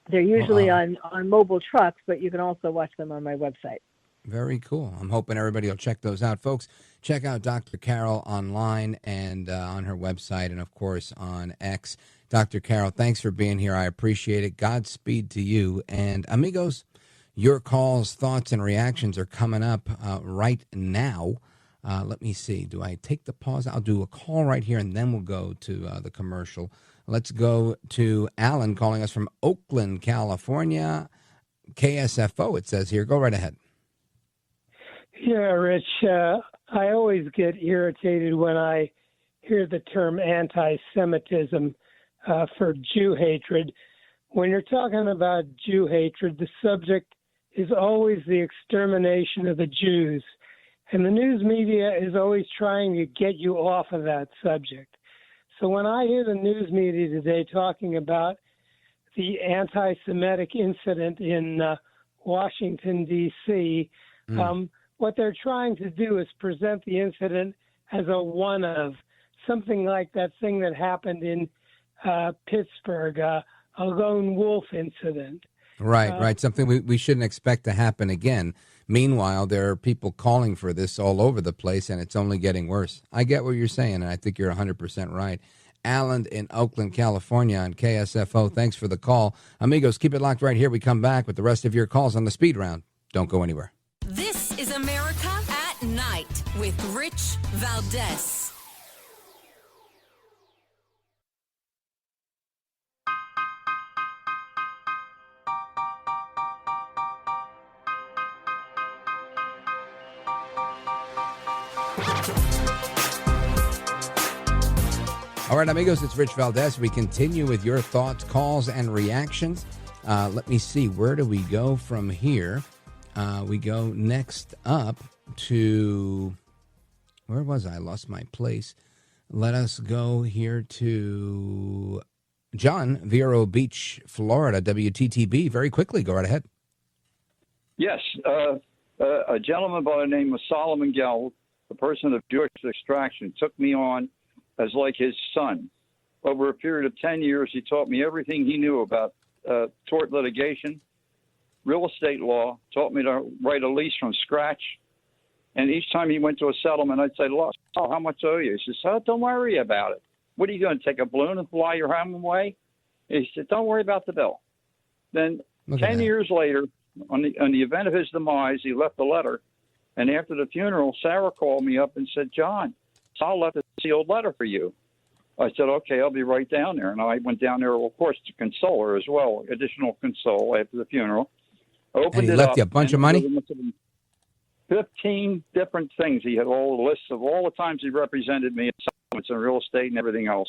they're usually on mobile trucks, but you can also watch them on my website. Very cool. I'm hoping everybody will check those out. Folks, check out Dr. Carole online and on her website, and, of course, on X. Dr. Carole, thanks for being here. I appreciate it. Godspeed to you. And, amigos, your calls, thoughts, and reactions are coming up right now. Let me see. Do I take the pause? I'll do a call right here, and then we'll go to the commercial. Let's go to Alan calling us from Oakland, California. KSFO, it says here. Go right ahead. Yeah, Rich, I always get irritated when I hear the term anti-Semitism for Jew hatred. When you're talking about Jew hatred, the subject is always the extermination of the Jews. And the news media is always trying to get you off of that subject. So when I hear the news media today talking about the anti-Semitic incident in Washington, D.C., what they're trying to do is present the incident as a one of something like that thing that happened in Pittsburgh, a lone wolf incident. Right. Something we shouldn't expect to happen again. Meanwhile, there are people calling for this all over the place, and it's only getting worse. I get what you're saying, and I think you're 100% right. Alan in Oakland, California on KSFO. Thanks for the call. Amigos, keep it locked right here. We come back with the rest of your calls on the speed round. Don't go anywhere. This is America at Night with Rich Valdez. All right, amigos, it's Rich Valdez. We continue with your thoughts, calls, and reactions. Let me see. Where do we go from here? We go next up to... Where was I? Lost my place. Let us go here to John, Vero Beach, Florida, WTTB. Very quickly. Go right ahead. Yes. A gentleman by the name of Solomon Gell, a person of Jewish extraction, took me on as like his son. Over a period of 10 years, he taught me everything he knew about tort litigation, real estate law, taught me to write a lease from scratch. And each time he went to a settlement, I'd say, "Oh, how much owe you?" He says, "Oh, don't worry about it. What are you going to take a balloon and fly your home away?" And he said, "Don't worry about the bill." Then 10 years later, on the event of his demise, he left a letter. And after the funeral, Sarah called me up and said, "John, I'll left a sealed letter for you." I said, "Okay, I'll be right down there." And I went down there, of course, to console her as well, additional console after the funeral. Opened and he it left up, you a bunch of money? 15 different things. He had all the lists of all the times he represented me in real estate and everything else.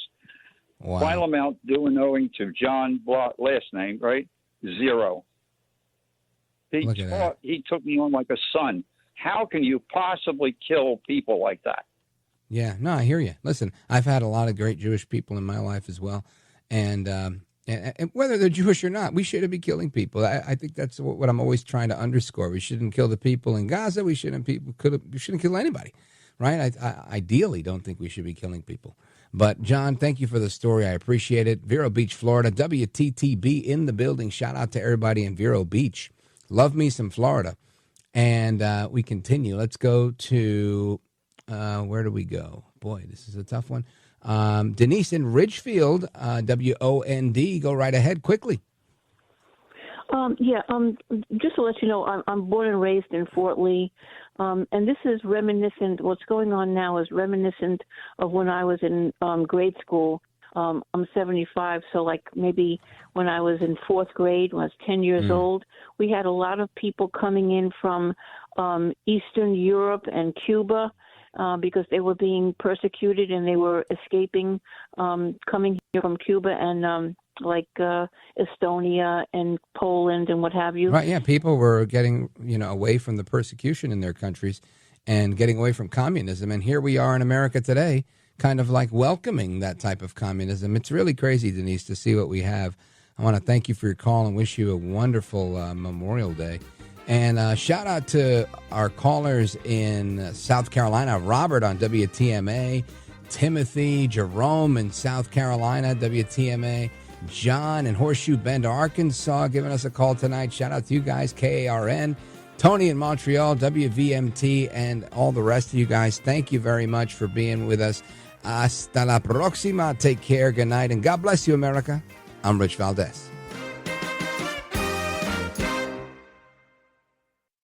Wow. Final amount due and owing to John Block, last name, right? 0. He took me on like a son. How can you possibly kill people like that? Yeah, no, I hear you. Listen, I've had a lot of great Jewish people in my life as well. And whether they're Jewish or not, we shouldn't be killing people. I think that's what I'm always trying to underscore. We shouldn't kill the people in Gaza. We shouldn't kill anybody, right? I ideally don't think we should be killing people. But, John, thank you for the story. I appreciate it. Vero Beach, Florida, WTTB in the building. Shout out to everybody in Vero Beach. Love me some Florida. And we continue. Let's go to... where do we go? Boy, this is a tough one. Denise in Ridgefield, WOND. Go right ahead quickly. Just to let you know, I'm born and raised in Fort Lee, and this is reminiscent. What's going on now is reminiscent of when I was in grade school. I'm 75, so like maybe when I was in 4th grade, when I was 10 years old, we had a lot of people coming in from Eastern Europe and Cuba. Because they were being persecuted and they were escaping, coming here from Cuba and Estonia and Poland and what have you. Right, yeah, people were getting away from the persecution in their countries and getting away from communism. And here we are in America today, kind of like welcoming that type of communism. It's really crazy, Denise, to see what we have. I want to thank you for your call and wish you a wonderful Memorial Day. And shout out to our callers in South Carolina, Robert on WTMA, Timothy, Jerome in South Carolina, WTMA, John in Horseshoe Bend, Arkansas, giving us a call tonight. Shout out to you guys, KARN, Tony in Montreal, WVMT, and all the rest of you guys. Thank you very much for being with us. Hasta la próxima. Take care. Good night. And God bless you, America. I'm Rich Valdez.